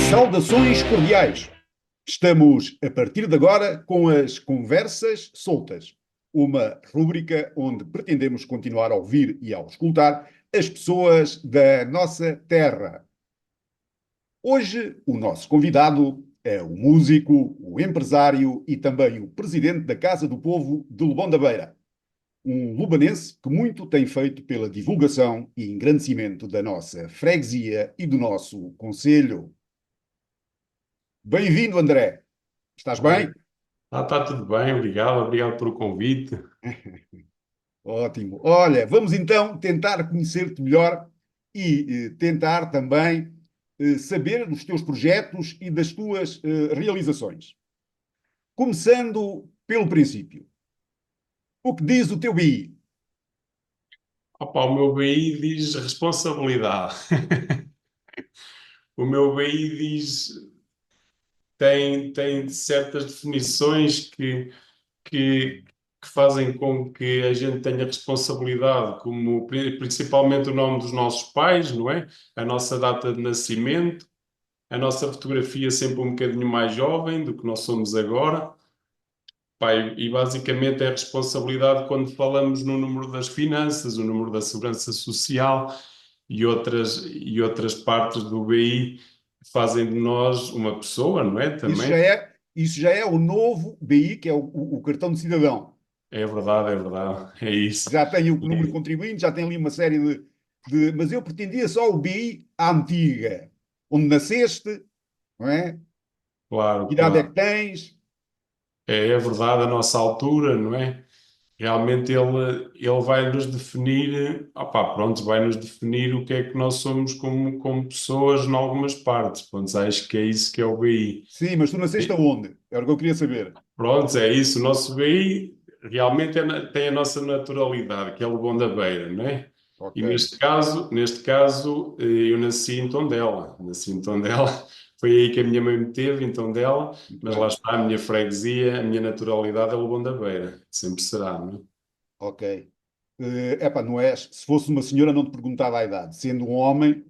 Saudações cordiais! Estamos, a partir de agora, com as Conversas Soltas, uma rúbrica onde pretendemos continuar a ouvir e a auscultar as pessoas da nossa terra. Hoje, o nosso convidado é o músico, o empresário e também o presidente da Casa do Povo de Lobão da Beira, um lubanense que muito tem feito pela divulgação e engrandecimento da nossa freguesia e do nosso concelho. Bem-vindo, André. Estás bem? Está tudo bem, obrigado pelo convite. Ótimo. Olha, vamos então tentar conhecer-te melhor e tentar também saber dos teus projetos e das tuas realizações. Começando pelo princípio. O que diz o teu BI? Opa, o meu BI diz responsabilidade. O meu BI tem certas definições que, que fazem com que a gente tenha responsabilidade, como principalmente o nome dos nossos pais, não é? A nossa data de nascimento, a nossa fotografia sempre um bocadinho mais jovem do que nós somos agora. Pai, e basicamente é a responsabilidade quando falamos no número das finanças, o número da segurança social e outras partes do BI fazem de nós uma pessoa, não é? Isso Também. já é o novo BI, que é o cartão de cidadão. É verdade, é isso. Já tem o número de contribuintes, já tem ali uma série Mas eu pretendia só o BI à antiga, onde nasceste, não é? Claro, Que idade é que claro. tens? É verdade a nossa altura, não é? Realmente ele vai nos definir, opá, pronto, vai nos definir o que é que nós somos como pessoas em algumas partes. Pronto, acho que é isso que é o BI. Sim, mas tu nasceste aonde? Era o que eu queria saber. Pronto, é isso. O nosso BI realmente tem a nossa naturalidade, que é o bom da beira, não é? Ok, E neste caso, eu nasci em Tondela. Nasci em Tondela. Foi aí que a minha mãe me teve, em Tondela. muito Mas lá bem. está a minha freguesia, a minha naturalidade é o bom da beira. Sempre será, não é? Ok. Epá, não és. Se fosse uma senhora, não te perguntava a idade. Sendo um homem,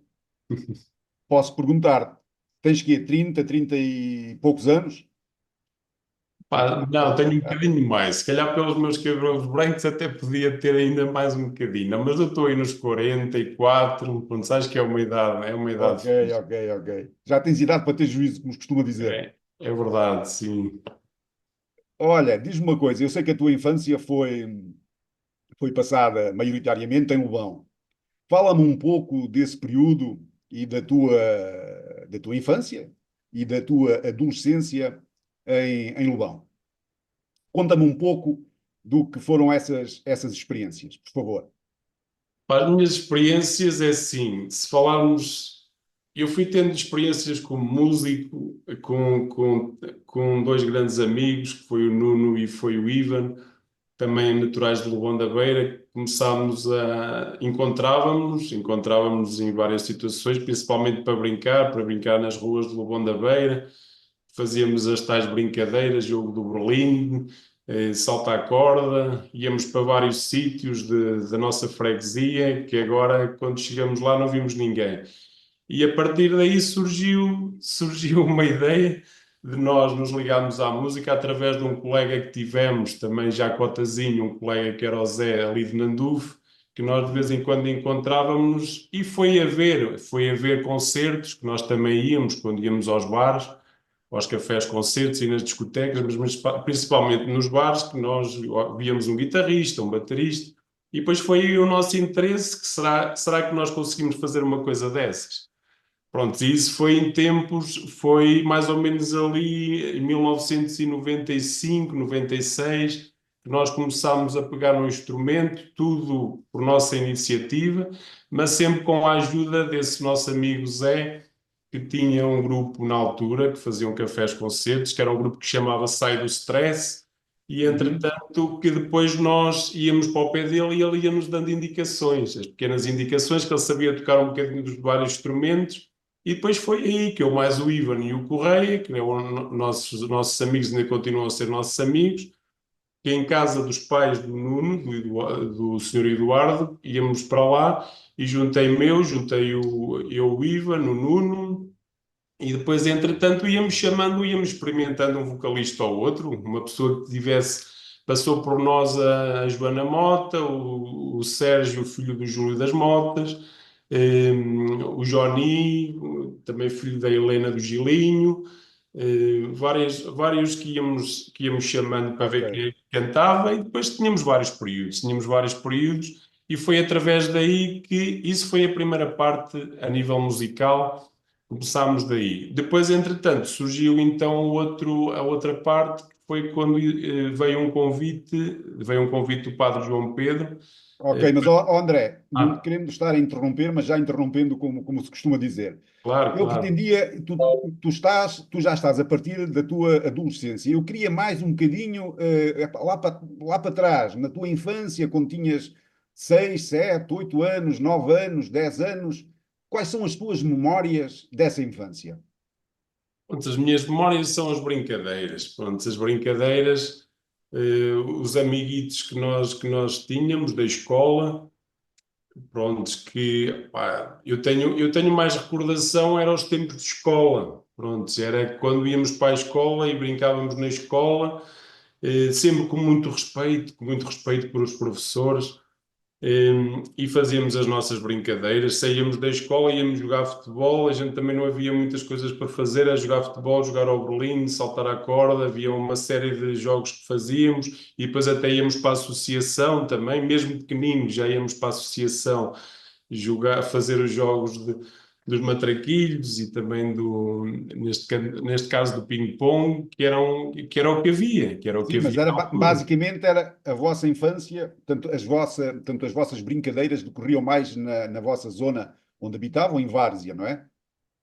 posso perguntar: tens quê? 30 e poucos anos? Pá, não, tenho um bocadinho mais. Se calhar pelos meus cabelos brancos até podia ter ainda mais um bocadinho. Mas eu estou aí nos 44, pronto, acho que é uma idade Ok, fixe. ok, ok. Já tens idade para ter juízo, como se costuma dizer. É verdade, sim. Olha, diz-me uma coisa: eu sei que a tua infância foi passada maioritariamente em Lobão. Fala-me um pouco desse período e da tua infância e da tua adolescência em Lobão. Conta-me um pouco do que foram essas experiências, por favor. Para as minhas experiências é assim, se falarmos, eu fui tendo experiências como músico, com dois grandes amigos, que foi o Nuno e foi o Ivan, também naturais de Lobão da Beira. Começámos encontrávamos em várias situações, principalmente para brincar nas ruas de Lobão da Beira. Fazíamos as tais brincadeiras, jogo do Berlim, salto à corda, íamos para vários sítios da nossa freguesia, que agora, quando chegamos lá, não vimos ninguém. E a partir daí surgiu uma ideia de nós nos ligarmos à música através de um colega que tivemos, também já cotazinho, um colega que era o Zé ali de Nanduve, que nós de vez em quando encontrávamos e foi a ver concertos, que nós também íamos quando íamos aos bares, aos cafés, concertos e nas discotecas, mas principalmente nos bares, que nós víamos um guitarrista, um baterista, e depois foi aí o nosso interesse, que será que nós conseguimos fazer uma coisa dessas? Pronto, e isso foi em tempos, foi mais ou menos ali em 1995, 96, que nós começámos a pegar no instrumento, tudo por nossa iniciativa, mas sempre com a ajuda desse nosso amigo Zé, que tinha um grupo na altura, que faziam cafés concertos, que era um grupo que chamava Sai do Stress, e Uhum. entretanto que depois nós íamos para o pé dele e ele ia-nos dando indicações, as pequenas indicações, que ele sabia tocar um bocadinho dos vários instrumentos, e depois foi aí que eu mais o Ivan e o Correia, que nossos amigos ainda continuam a ser nossos amigos, que em casa dos pais do Nuno, do Sr. Eduardo, íamos para lá e juntei o Ivan, o Nuno, e depois, entretanto, íamos chamando, íamos experimentando um vocalista ou outro, uma pessoa que tivesse, passou por nós a Joana Mota, o Sérgio, filho do Júlio das Motas, o Johnny, também filho da Helena do Gilinho, vários que íamos chamando para ver Ok. quem é que cantava, e depois tínhamos vários períodos, e foi através daí que isso foi a primeira parte a nível musical. Começámos daí. Depois, entretanto, surgiu então a outra parte, que foi quando veio um convite do Padre João Pedro. Ok, Eh, mas ó, André, não te ah, querendo estar a interromper, mas já interrompendo como se costuma dizer. claro, Eu claro. pretendia, tu já estás a partir da tua adolescência. Eu queria mais um bocadinho lá para trás, na tua infância, quando tinhas 6, 7, 8 anos, 9 anos, 10 anos. Quais são as tuas memórias dessa infância? Pronto, as minhas memórias são as brincadeiras. Pronto, as brincadeiras, os amiguitos que nós tínhamos da escola. Prontos, que pá, eu tenho mais recordação, era os tempos de escola. Prontos, era quando íamos para a escola e brincávamos na escola, sempre com muito respeito por os professores, e fazíamos as nossas brincadeiras. Saíamos da escola, íamos jogar futebol, a gente também não havia muitas coisas para fazer, a jogar futebol, jogar ao Berlim, saltar à corda, havia uma série de jogos que fazíamos, e depois até íamos para a associação também, mesmo pequeninos, já íamos para a associação jogar, fazer os jogos dos matraquilhos e também neste caso do ping-pong, que era o que havia, que era o que Sim, mas havia era na altura. basicamente era a vossa infância, tanto as vossas brincadeiras decorriam mais na vossa zona onde habitavam, em Várzea, não é?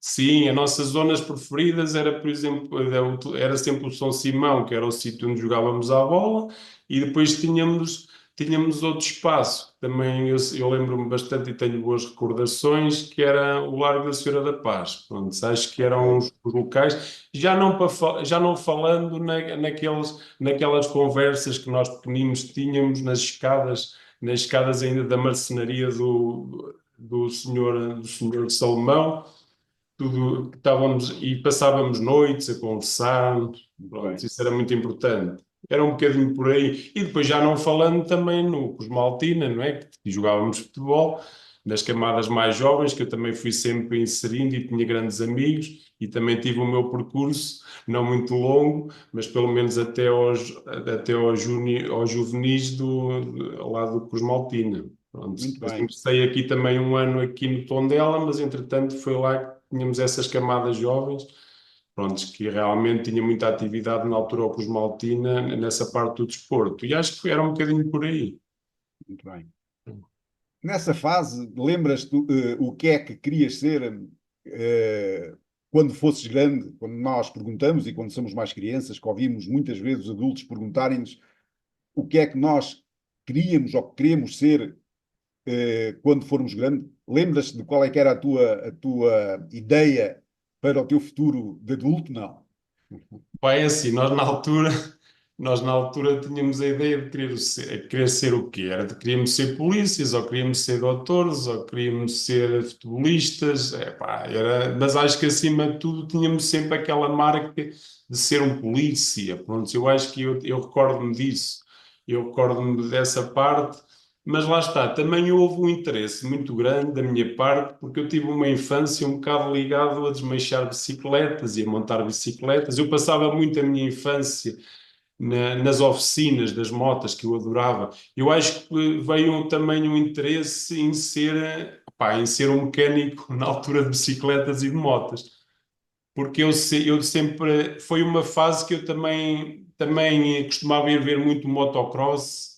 Sim, as nossas zonas preferidas era, por exemplo, era sempre o São Simão, que era o sítio onde jogávamos à bola, e depois tínhamos outro espaço. Também eu lembro-me bastante e tenho boas recordações, que era o Largo da Senhora da Paz. Pronto, acho que Ok. eram os locais, já não falando naquelas conversas que nós pequeninos tínhamos nas escadas ainda da marcenaria do senhor Salomão, tudo, estávamos e passávamos noites a conversar, Muito pronto, bem. isso era muito importante. Era um bocadinho por aí. E depois já não falando também no Cosmaltina, não é? Que jogávamos futebol, nas camadas mais jovens, que eu também fui sempre inserindo e tinha grandes amigos, e também tive o meu percurso, não muito longo, mas pelo menos aos juvenis lá do Cosmaltina. Pronto. Muito Depois bem. comecei aqui também um ano aqui no Tondela, mas entretanto foi lá que tínhamos essas camadas jovens, pronto, que realmente tinha muita atividade na altura ao Cosmaltina, nessa parte do desporto. E acho que era um bocadinho por aí. Muito bem. Nessa fase, lembras-te o que é que querias ser quando fosses grande? Quando nós perguntamos e quando somos mais crianças, que ouvimos muitas vezes os adultos perguntarem-nos o que é que nós queríamos ou queremos ser quando formos grandes. Lembras-te de qual é que era a tua ideia para o teu futuro de adulto? Não. Pá, é assim, nós na altura tínhamos a ideia de querer ser o quê? Era de queríamos ser polícias, ou queríamos ser doutores, ou queríamos ser futebolistas, mas acho que acima de tudo tínhamos sempre aquela marca de ser um polícia. Pronto, eu acho que eu recordo-me disso, eu recordo-me dessa parte, mas lá está, também houve um interesse muito grande da minha parte, porque eu tive uma infância um bocado ligado a desmanchar bicicletas e a montar bicicletas. Eu passava muito a minha infância nas oficinas das motas, que eu adorava. Eu acho que veio também um interesse em ser um mecânico na altura de bicicletas e de motas, porque eu sempre foi uma fase que eu também costumava ir ver muito motocross,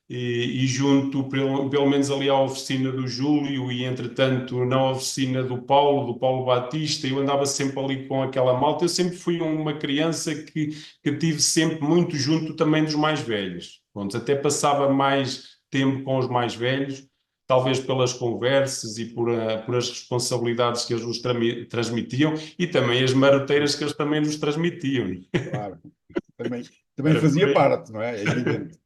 e junto pelo menos ali à oficina do Júlio, e entretanto na oficina do Paulo Batista, eu andava sempre ali com aquela malta. Eu sempre fui uma criança que tive sempre muito junto também dos mais velhos. Pronto, até passava mais tempo com os mais velhos, talvez pelas conversas e por as responsabilidades que eles nos transmitiam, e também as maroteiras que eles também nos transmitiam. Claro. Também. também Era por fazia aí. parte, não é? É evidente.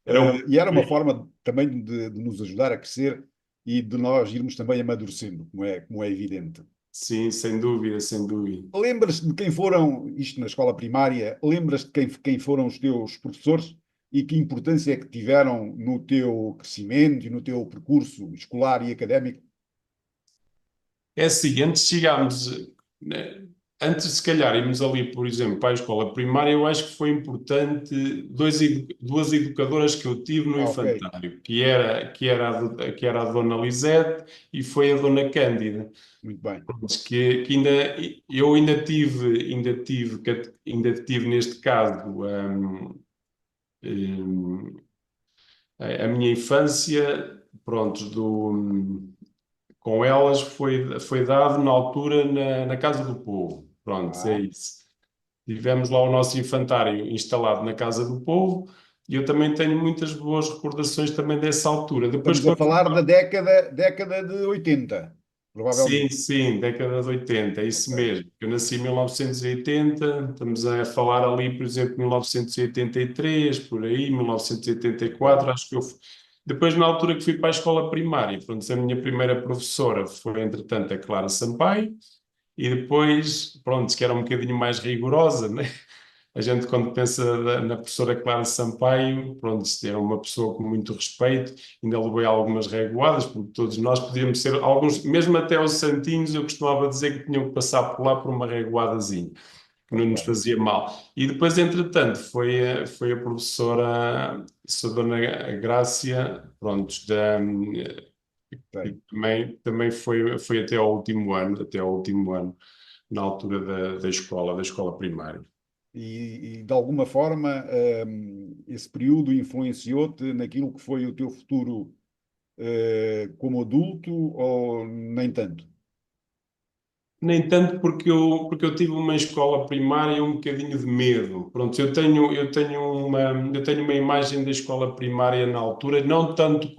Era um E era por uma aí. forma também de nos ajudar a crescer e de nós irmos também amadurecendo, como é evidente. Sim, sem dúvida, sem dúvida. Lembras-te de quem foram, isto na escola primária, lembras-te de quem foram os teus professores e que importância é que tiveram no teu crescimento e no teu percurso escolar e académico? É assim, antes chegámos, né, antes se calhar irmos ali, por exemplo, para a escola primária, eu acho que foi importante duas educadoras que eu tive no Ah, ok, infantário, que era a Dona Lisete e foi a Dona Cândida. muito bem. Pronto, que eu ainda tive neste caso, hum, a minha infância, pronto, com elas foi dado na altura na Casa do Povo. Pronto, é Ah, isso. Tivemos lá o nosso infantário instalado na Casa do Povo e eu também tenho muitas boas recordações também dessa altura. Depois, estamos a quando fui falar da década de 80, Sim, provavelmente. sim, década de 80, é isso Ok, mesmo. Eu nasci em 1980, estamos a falar ali, por exemplo, 1983, por aí, ok. 1984, acho que Depois, na altura que fui para a escola primária, pronto, a minha primeira professora foi, entretanto, a Clara Sampaio, e depois, pronto, que era um bocadinho mais rigorosa, né? A gente, quando pensa na professora Clara Sampaio, pronto, isto era uma pessoa com muito respeito, ainda levei algumas reguadas, porque todos nós podíamos ser, alguns, mesmo até os santinhos, eu costumava dizer que tinham que passar por lá por uma reguadazinha, que não Ok, nos fazia mal. E depois, entretanto, foi a professora, a Dona Grácia, pronto, que sei. também foi até ao último ano, na altura da escola primária. E de alguma forma, esse período influenciou-te naquilo que foi o teu futuro, como adulto ou nem tanto? Nem tanto porque eu tive uma escola primária um bocadinho de medo. Pronto, eu tenho uma imagem da escola primária na altura, não tanto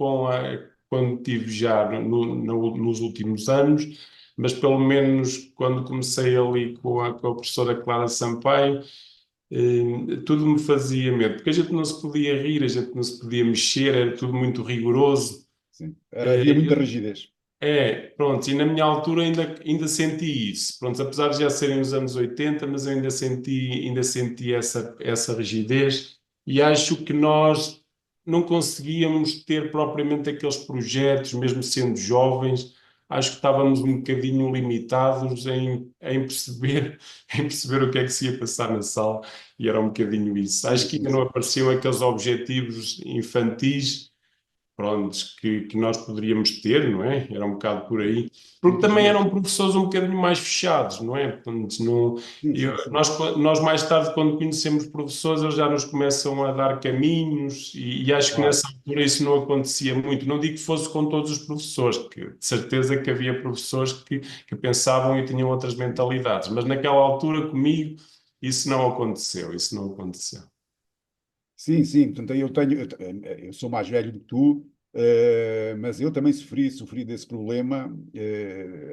quando tive já nos últimos anos, mas pelo menos quando comecei ali com a professora Clara Sampaio, tudo me fazia medo, porque a gente não se podia rir, a gente não se podia mexer, era tudo muito rigoroso. Sim. Havia muita Eh, rigidez. pronto, e na minha altura ainda senti isso. Pronto, apesar de já serem os anos 80, mas eu ainda senti essa rigidez e acho que nós não conseguíamos ter propriamente aqueles projetos, mesmo sendo jovens. Acho que estávamos um bocadinho limitados em perceber, em perceber o que é que se ia passar na sala e era um bocadinho isso. Sim, Acho que sim, ainda não sim. apareciam aqueles objetivos infantis prontos, que nós poderíamos ter, não é? Era um bocado por aí. Porque Muitas também vezes. eram professores um bocadinho mais fechados, não é? Portanto, não, Sim, sim, sim. nós mais tarde, quando conhecemos professores, eles já nos começam a dar caminhos e acho que Claro. nessa altura isso não acontecia muito. Não digo que fosse com todos os professores, que de certeza que havia professores que pensavam e tinham outras mentalidades, mas naquela altura comigo isso não aconteceu, isso não aconteceu. Sim, sim. Portanto, eu sou mais velho do que tu, mas eu também sofri desse problema.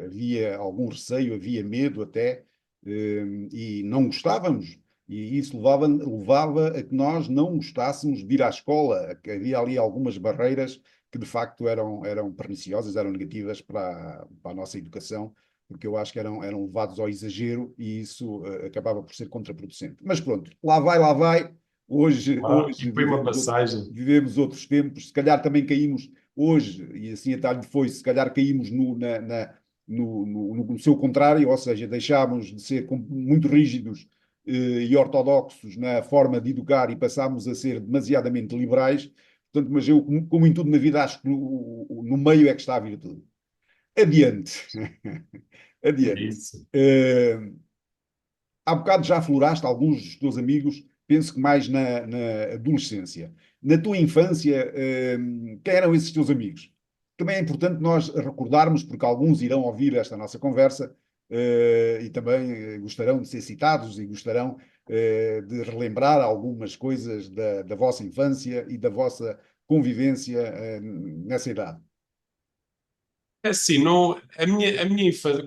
Havia algum receio, havia medo até, e não gostávamos. E isso levava a que nós não gostássemos de ir à escola. Que havia ali algumas barreiras que de facto eram perniciosas, eram negativas para a nossa educação, porque eu acho que eram levados ao exagero e isso acabava por ser contraproducente. Mas pronto, lá vai. Hoje, Claro, e hoje foi uma vivemos, passagem. vivemos outros tempos, se calhar também caímos hoje, e assim a tarde foi, se calhar caímos no seu contrário, ou seja, deixámos de ser muito rígidos e ortodoxos na forma de educar e passámos a ser demasiadamente liberais. Portanto, mas eu, como em tudo na vida, acho que no meio é que está a virtude. Adiante. É Adiante. isso. Uh, Há bocado já afloraste alguns dos teus amigos, penso que mais na adolescência. Na tua infância, quem eram esses teus amigos? Também é importante nós recordarmos, porque alguns irão ouvir esta nossa conversa, e também gostarão de ser citados e gostarão de relembrar algumas coisas da vossa infância e da vossa convivência nessa idade. É assim, não, a minha infância,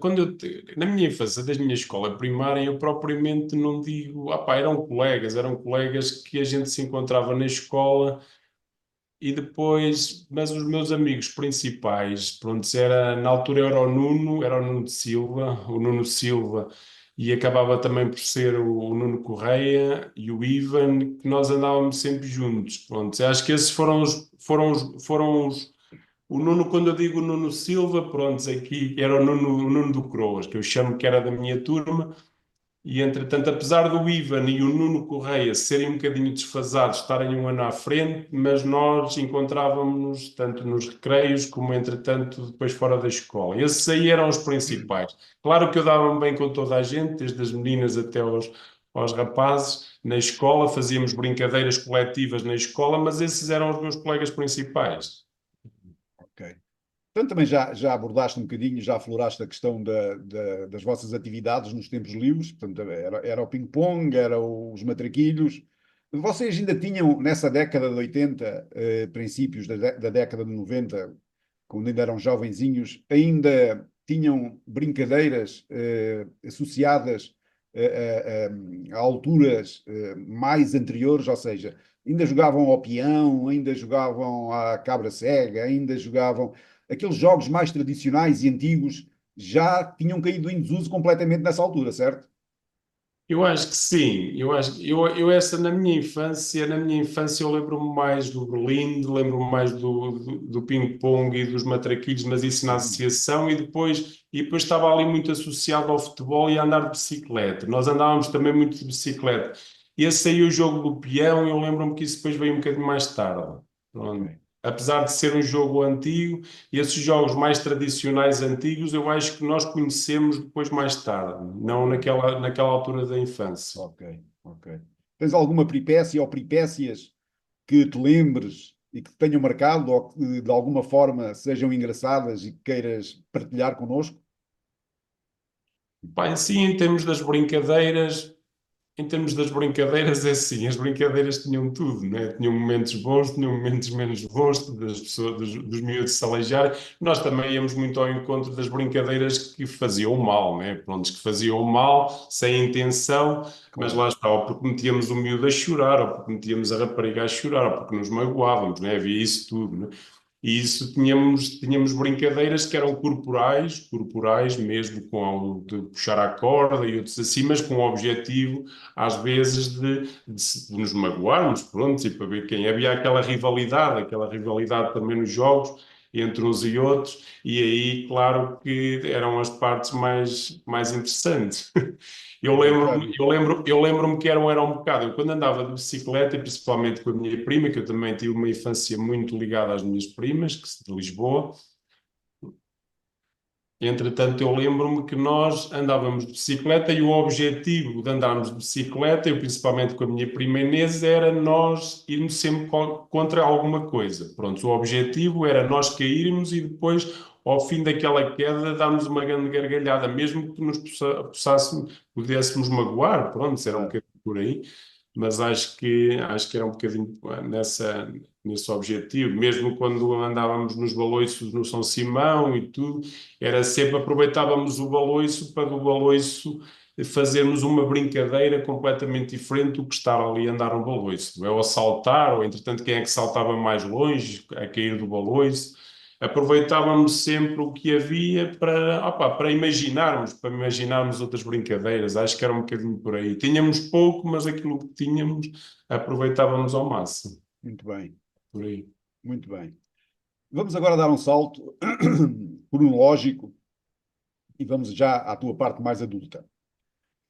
na minha infância, da minha escola primária, eu propriamente não digo, pá, eram colegas que a gente se encontrava na escola e depois, mas os meus amigos principais, pronto, na altura era o Nuno de Silva, e acabava também por ser o Nuno Correia e o Ivan, que nós andávamos sempre juntos, pronto. Eu acho que esses foram os o Nuno, quando eu digo Nuno Silva, pronto, aqui era o Nuno do Croas, que eu chamo que era da minha turma, e entretanto, apesar do Ivan e o Nuno Correia serem um bocadinho desfasados, estarem um ano à frente, mas nós encontrávamos-nos tanto nos recreios como, entretanto, depois fora da escola. Esses aí eram os principais. Claro que eu dava-me bem com toda a gente, desde as meninas até aos rapazes. Na escola, fazíamos brincadeiras coletivas na escola, mas esses eram os meus colegas principais. Ok. Portanto, também já abordaste um bocadinho, já afloraste a questão das vossas atividades nos tempos livres. Portanto, era o ping-pong, era os matraquilhos. Vocês ainda tinham, nessa década de 80, princípios da década de 90, quando ainda eram jovenzinhos, ainda tinham brincadeiras associadas a alturas mais anteriores, ou seja, ainda jogavam ao peão, ainda jogavam à cabra cega, ainda jogavam aqueles jogos mais tradicionais e antigos já tinham caído em desuso completamente nessa altura, certo? Eu acho que sim. Eu acho eu essa na minha infância eu lembro-me mais do Berlim, lembro-me mais do ping-pong e dos matraquilhos, mas isso na Uhum. associação e depois estava ali muito associado ao futebol e a andar de bicicleta. Nós andávamos também muito de bicicleta. E esse aí o jogo do peão, eu lembro-me que isso depois veio um bocadinho mais tarde. Ok, Pronto. Apesar de ser um jogo antigo, e esses jogos mais tradicionais antigos, eu acho que nós conhecemos depois mais tarde, não ok, naquela altura da infância. ok. Tens alguma peripécia ou peripécias que te lembres e que te tenham marcado ou que de alguma forma sejam engraçadas e que queiras partilhar connosco? Pá, em termos das brincadeiras, é assim, as brincadeiras tinham tudo, né? Tinham momentos bons, tinham momentos menos bons, das pessoas, dos miúdos se aleijarem. Nós também íamos muito ao encontro das brincadeiras que faziam mal, né? Prontos, que faziam mal, sem intenção, mas Claro. lá está, ou porque metíamos o miúdo a chorar, ou porque metíamos a rapariga a chorar, ou porque nos magoávamos, né? Havia isso tudo, né? E isso tínhamos brincadeiras que eram corporais mesmo, de puxar a corda e outros assim, mas com o objetivo às vezes de nos magoarmos, pronto, e para ver quem. Havia aquela rivalidade também nos jogos, entre uns e outros, e aí, claro que eram as partes mais interessantes. Eu lembro-me, Engraçado. eu lembro, eu lembro-me que era um bocado. Eu quando andava de bicicleta, e principalmente com a minha prima, que eu também tive uma infância muito ligada às minhas primas, de Lisboa. Entretanto, eu lembro-me que nós andávamos de bicicleta e o objetivo de andarmos de bicicleta, eu principalmente com a minha prima Inês, era nós irmos sempre contra alguma coisa. Pronto, o objetivo era nós cairmos e depois, ao fim daquela queda, darmos uma grande gargalhada, mesmo que nos pudéssemos magoar. Pronto, era um Claro. bocadinho por aí, mas acho que era um bocadinho nesse objetivo, mesmo quando andávamos nos baloiços no São Simão e tudo. Era sempre aproveitávamos o baloiço para do baloiço fazermos uma brincadeira completamente diferente do que estar ali a andar no baloiço. É ou saltar, ou entretanto quem é que saltava mais longe, a cair do baloiço. Aproveitávamos sempre o que havia para imaginarmos outras brincadeiras. Acho que era um bocadinho por aí. Tínhamos pouco, mas aquilo que tínhamos aproveitávamos ao máximo. Muito bem, Por aí. muito bem. Vamos agora dar um salto cronológico e vamos já à tua parte mais adulta.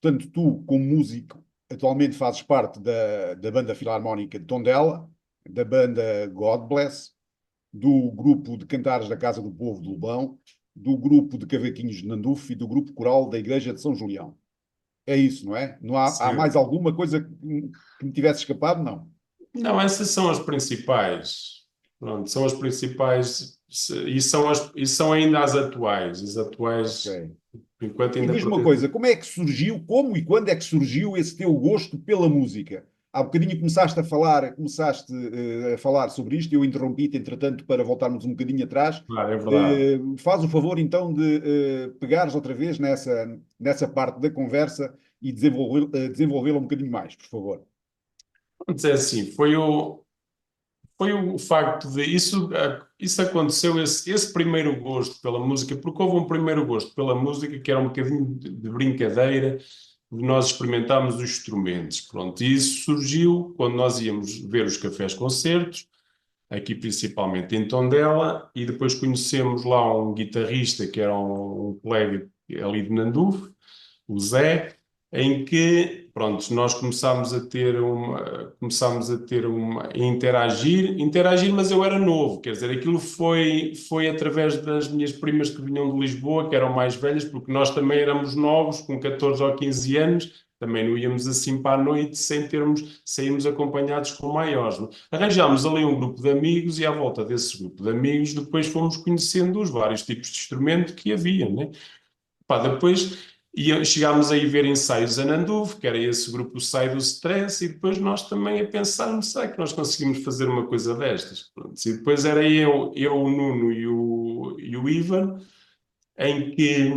Portanto, tu, como músico, atualmente fazes parte da Banda Filarmónica de Tondela, da banda God Bless, do grupo de cantares da Casa do Povo de Lobão, do grupo de cavaquinhos de Nandufo e do grupo coral da Igreja de São Julião. É isso, não é? Não há mais Certo. alguma coisa que me tivesse escapado? Não. Não, essas são as principais. Pronto, são as principais e são ainda as atuais. As Ok. atuais, enquanto E ainda diz-me uma pretendo. coisa, como é que surgiu, como e quando é que surgiu esse teu gosto pela música? há bocadinho começaste a falar sobre isto, eu interrompi-te, entretanto, para voltarmos um bocadinho atrás. Claro, é verdade. Faz o favor, então, de pegares outra vez nessa parte da conversa e desenvolvê-la um bocadinho mais, por favor. Vamos dizer assim, foi o facto de isso aconteceu, esse primeiro gosto pela música, porque houve um primeiro gosto pela música que era um bocadinho de brincadeira, de nós experimentarmos os instrumentos. Pronto, e isso surgiu quando nós íamos ver os cafés-concertos, aqui principalmente em Tondela, e depois conhecemos lá um guitarrista que era um colega ali de Nanduve, o Zé, em que, pronto, nós a interagir, mas eu era novo, quer dizer, aquilo foi através das minhas primas que vinham de Lisboa, que eram mais velhas, porque nós também éramos novos, com 14 ou 15 anos, também não íamos assim para a noite sem sairmos acompanhados com maiores. Não? Arranjámos ali um grupo de amigos e à volta desse grupo de amigos depois fomos conhecendo os vários tipos de instrumento que havia, né? Pá, depois chegámos a ir ver ensaios a Nanduve, que era esse grupo Sai do Stress, e depois nós também a pensarmos, será que nós conseguimos fazer uma coisa destas? Pronto. E depois era eu, o Nuno e o Ivan, em que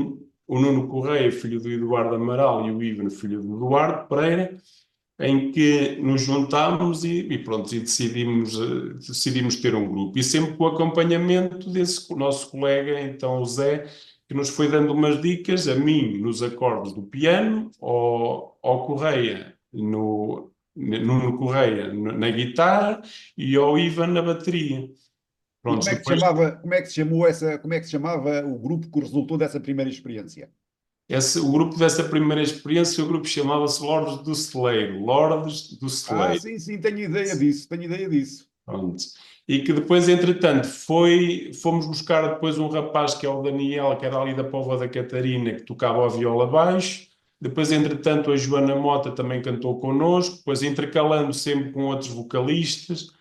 o Nuno Correia, filho do Eduardo Amaral, e o Ivan, filho do Eduardo Pereira, em que nos juntámos e pronto, e decidimos ter um grupo. E sempre com o acompanhamento desse nosso colega, então o Zé, que nos foi dando umas dicas, a mim nos acordes do piano, ao Correia no Correia na guitarra e ao Ivan na bateria. E Pronto, depois como é que se chamava o grupo que resultou dessa primeira experiência? o grupo dessa primeira experiência, o grupo chamava-se Lordes do Celeiro, Lordes do Ah, Celeiro. sim, sim, tenho ideia disso, tenho ideia disso. Pronto. E que depois, entretanto, fomos buscar depois um rapaz que é o Daniel, que era ali da Póvoa da Catarina, que tocava a viola baixo. Depois, entretanto, a Joana Mota também cantou connosco, depois intercalando sempre com outros vocalistas.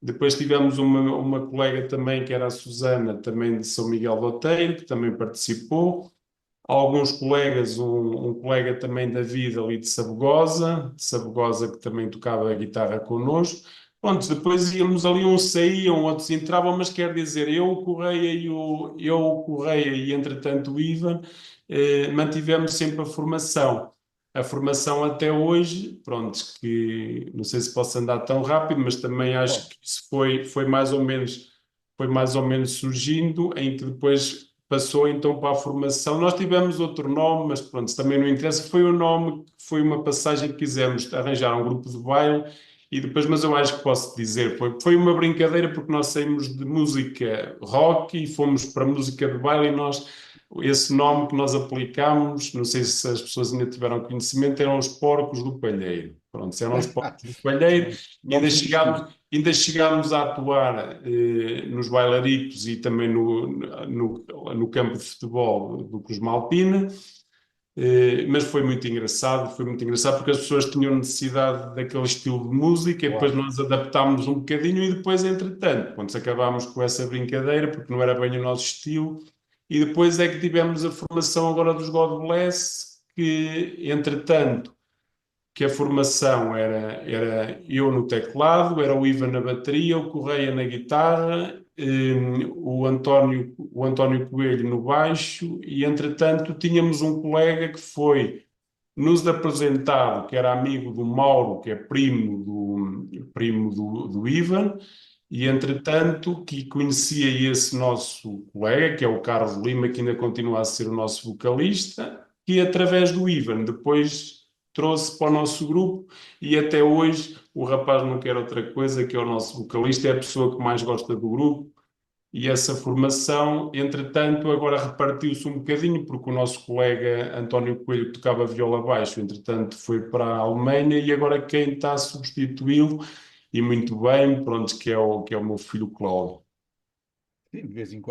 Depois tivemos uma colega também, que era a Susana, também de São Miguel do Oteiro, que também participou. Alguns colegas, um colega também da vida ali de Sabugosa, que também tocava a guitarra connosco. Pronto, depois íamos ali, uns saíam, outros entravam, mas quer dizer, eu, o Correia e entretanto o Ivan, mantivemos sempre a formação. A formação até hoje, pronto, que não sei se posso andar tão rápido, mas também acho que isso foi mais ou menos surgindo, em que depois passou então para a formação. Nós tivemos outro nome, mas pronto, também não interessa. Foi o nome, foi uma passagem que quisemos arranjar um grupo de baile e depois, mas eu acho que posso dizer, foi uma brincadeira porque nós saímos de música rock e fomos para música de baile e esse nome que nós aplicámos, não sei se as pessoas ainda tiveram conhecimento, eram os Porcos do Palheiro. Pronto, eram os Porcos do Palheiro e Nome sugestivo. ainda chegámos a atuar nos bailaritos e também no campo de futebol do Cruz Malpina, mas foi muito engraçado porque as pessoas tinham necessidade daquele estilo de música e depois Claro. nós adaptámos um bocadinho e depois, entretanto, quando acabámos com essa brincadeira, porque não era bem o nosso estilo, e depois é que tivemos a formação agora dos God Bless, que, entretanto, que a formação era eu no teclado, era o Ivan na bateria, o Correia na guitarra, o António Coelho no baixo, e entretanto tínhamos um colega que foi nos apresentado, que era amigo do Mauro, que é primo do Ivan, e entretanto que conhecia esse nosso colega, que é o Carlos Lima, que ainda continua a ser o nosso vocalista, que através do Ivan depois trouxe para o nosso grupo e até hoje o rapaz não quer outra coisa que é o nosso vocalista, é a pessoa que mais gosta do grupo e essa formação, entretanto, agora repartiu-se um bocadinho, porque o nosso colega António Coelho, que tocava viola baixo, entretanto, foi para a Alemanha e agora quem está a substituí-lo, e muito bem, pronto, que é o meu filho Cláudio. Sim, de vez em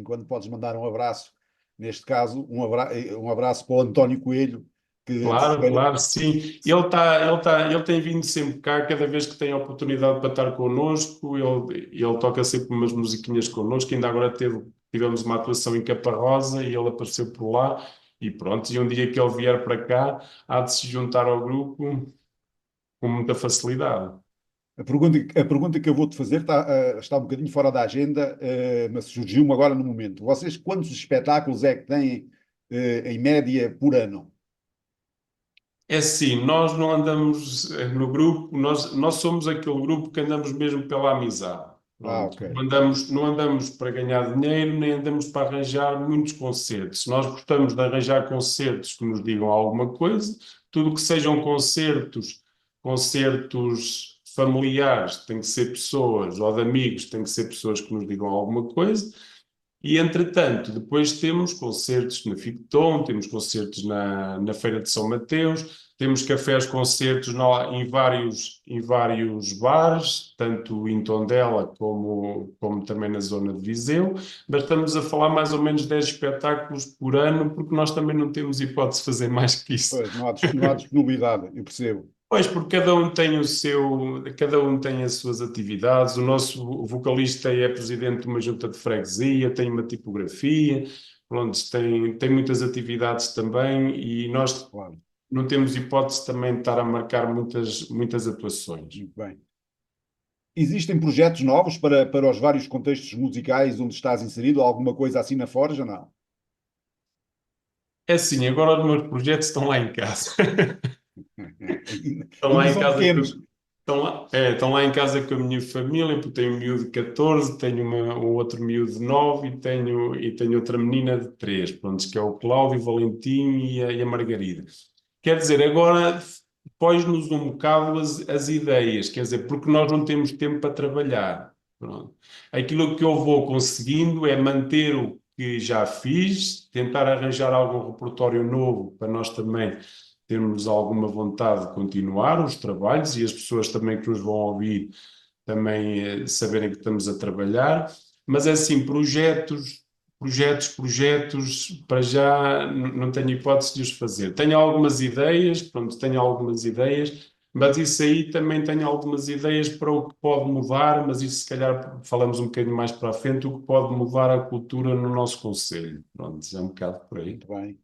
quando podes mandar um abraço, neste caso, um abraço para o António Coelho, que se Claro, calhar, claro, sim. Ele tem vindo sempre cá, cada vez que tem a oportunidade para estar connosco, ele toca sempre umas musiquinhas connosco, ainda agora tivemos uma atuação em Caparrosa e ele apareceu por lá, e pronto, e um dia que ele vier para cá, há de se juntar ao grupo com muita facilidade. A pergunta que eu vou-te fazer está um bocadinho fora da agenda, mas surgiu-me agora no momento. Vocês, quantos espetáculos é que têm, em média, por ano? É assim, nós não andamos no grupo, nós somos aquele grupo que andamos mesmo pela amizade. Ah, Pronto. ok. Não andamos para ganhar dinheiro, nem andamos para arranjar muitos concertos. Nós gostamos de arranjar concertos que nos digam alguma coisa, tudo que sejam concertos familiares, tem que ser pessoas, ou de amigos, tem que ser pessoas que nos digam alguma coisa. E, entretanto, depois temos concertos na Ficton, temos concertos na Feira de São Mateus, temos cafés-concertos em vários bares, tanto em Tondela como também na zona de Viseu, mas estamos a falar mais ou menos 10 espetáculos por ano, porque nós também não temos hipótese de fazer mais que isso. Pois, não há disponibilidade, eu percebo. Pois, porque cada um tem as suas atividades. O nosso vocalista é presidente de uma junta de freguesia, tem uma tipografia, pronto, tem muitas atividades também e nós Claro, não temos hipótese também de estar a marcar muitas atuações. muito bem. Existem projetos novos para os vários contextos musicais onde estás inserido? Alguma coisa assim na Forja? Não. É assim, agora os meus projetos estão lá em casa. Estão lá Ainda em são casa pequenos. estão lá em casa com a minha família, porque tenho um miúdo de 14, tenho um outro miúdo de 9 e tenho outra menina de 3, pronto, que é o Cláudio, o Valentim e a Margarida. Quer dizer, agora foge-nos um bocado as ideias, quer dizer, porque nós não temos tempo para trabalhar. Pronto. Aquilo que eu vou conseguindo é manter o que já fiz, tentar arranjar algum repertório novo para nós também termos alguma vontade de continuar os trabalhos e as pessoas também que nos vão ouvir também saberem que estamos a trabalhar. Mas é assim, projetos, para já não tenho hipótese de os fazer. Tenho algumas ideias, pronto, tenho algumas ideias, mas isso aí também tenho algumas ideias para o que pode mudar, mas isso se calhar falamos um bocadinho mais para a frente, o que pode mudar a cultura no nosso concelho. Pronto, é um bocado por aí. Muito bem.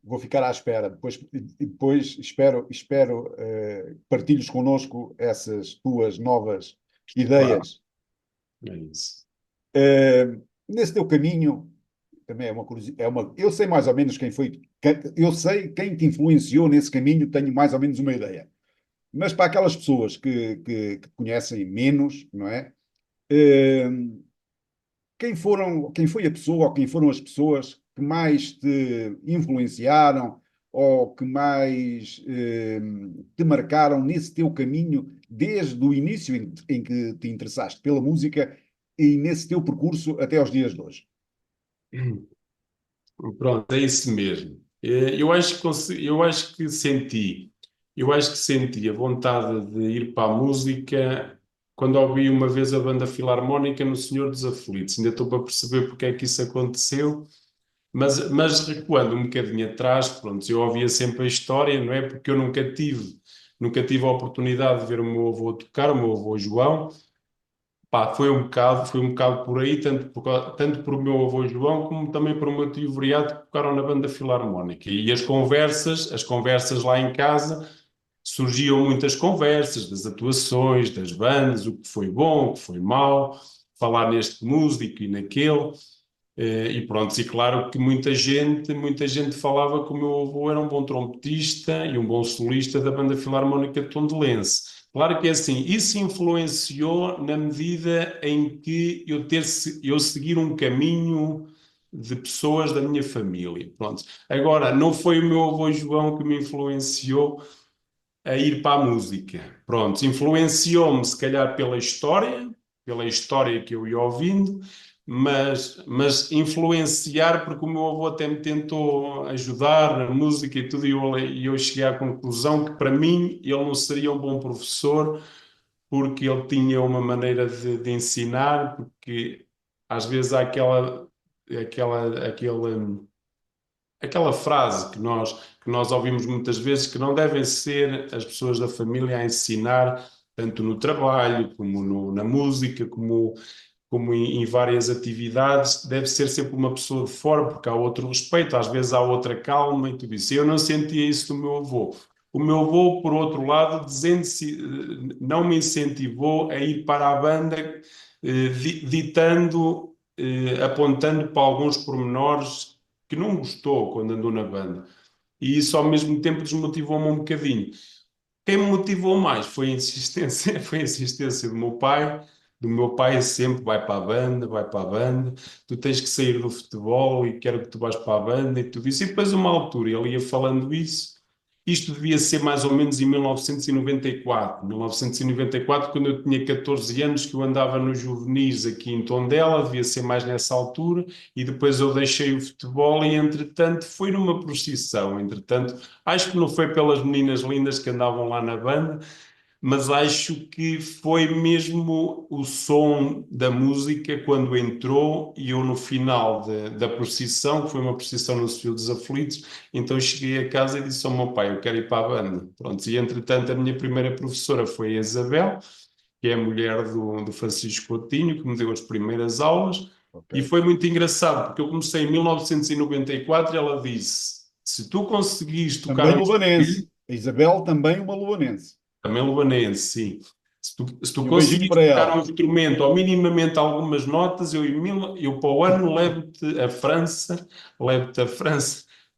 Vou ficar à espera. Depois espero partilhes connosco essas tuas novas Claro, ideias. é isso. Nesse teu caminho, também é uma curiosidade, eu sei mais ou menos eu sei quem te influenciou nesse caminho, tenho mais ou menos uma ideia. Mas para aquelas pessoas que te conhecem menos, não é? Eh, quem foi a pessoa ou quem foram as pessoas que mais te influenciaram ou que mais te marcaram nesse teu caminho desde o início em que te interessaste pela música e nesse teu percurso até aos dias de hoje? Pronto, é isso mesmo. Eu acho que senti a vontade de ir para a música quando ouvi uma vez a banda filarmónica no Senhor dos Aflitos. Ainda estou para perceber porque é que isso aconteceu, mas recuando um bocadinho atrás, pronto, eu ouvia sempre a história, não é? Porque eu nunca tive a oportunidade de ver o meu avô tocar, o meu avô João. Pá, foi um bocado por aí, tanto por o meu avô João, como também por o meu tio Viriato, que tocaram na banda filarmónica. E as conversas lá em casa, surgiam muitas conversas das atuações, das bandas, o que foi bom, o que foi mau, falar neste músico e naquele. E pronto, e claro que muita gente falava que o meu avô era um bom trompetista e um bom solista da Banda Filarmónica de Tondelense. Claro que é assim, isso influenciou na medida em que eu seguir um caminho de pessoas da minha família. Pronto. Agora, não foi o meu avô João que me influenciou a ir para a música. Pronto, influenciou-me se calhar pela história que eu ia ouvindo, mas influenciar porque o meu avô até me tentou ajudar na música e tudo, e eu cheguei à conclusão que para mim ele não seria um bom professor porque ele tinha uma maneira de ensinar, porque às vezes há aquela frase que nós ouvimos muitas vezes que não devem ser as pessoas da família a ensinar, tanto no trabalho, como na música, como em várias atividades, deve ser sempre uma pessoa de fora, porque há outro respeito, às vezes há outra calma e tudo isso. Eu não sentia isso do meu avô. O meu avô, por outro lado, não me incentivou a ir para a banda, ditando, apontando para alguns pormenores que não gostou quando andou na banda. E isso, ao mesmo tempo, desmotivou-me um bocadinho. Quem me motivou mais foi a insistência, foi a insistência do meu pai. Do meu pai é sempre vai para a banda, vai para a banda, tu tens que sair do futebol e quero que tu vás para a banda e tudo isso. E depois, uma altura, ele ia falando isso. Isto devia ser mais ou menos em 1994. 1994, quando eu tinha 14 anos, que eu andava nos juvenis aqui em Tondela, devia ser mais nessa altura, e depois eu deixei o futebol e, entretanto, fui numa procissão. Entretanto, acho que não foi pelas meninas lindas que andavam lá na banda, mas acho que foi mesmo o som da música quando entrou e eu no final da procissão, que foi uma procissão no Civil dos Aflitos, então cheguei a casa e disse ao meu pai, eu quero ir para a banda. Pronto, e entretanto a minha primeira professora foi a Isabel, que é a mulher do Francisco Coutinho, que me deu as primeiras aulas, Ok. e foi muito engraçado, porque eu comecei em 1994 e ela disse, se tu conseguires tocar Também um lubanense. instrumento, A Isabel também uma lubanense. também lubanense, sim. Se tu E um beijinho conseguires para tocar um ela. instrumento ou minimamente algumas notas, eu para o ano levo-te a França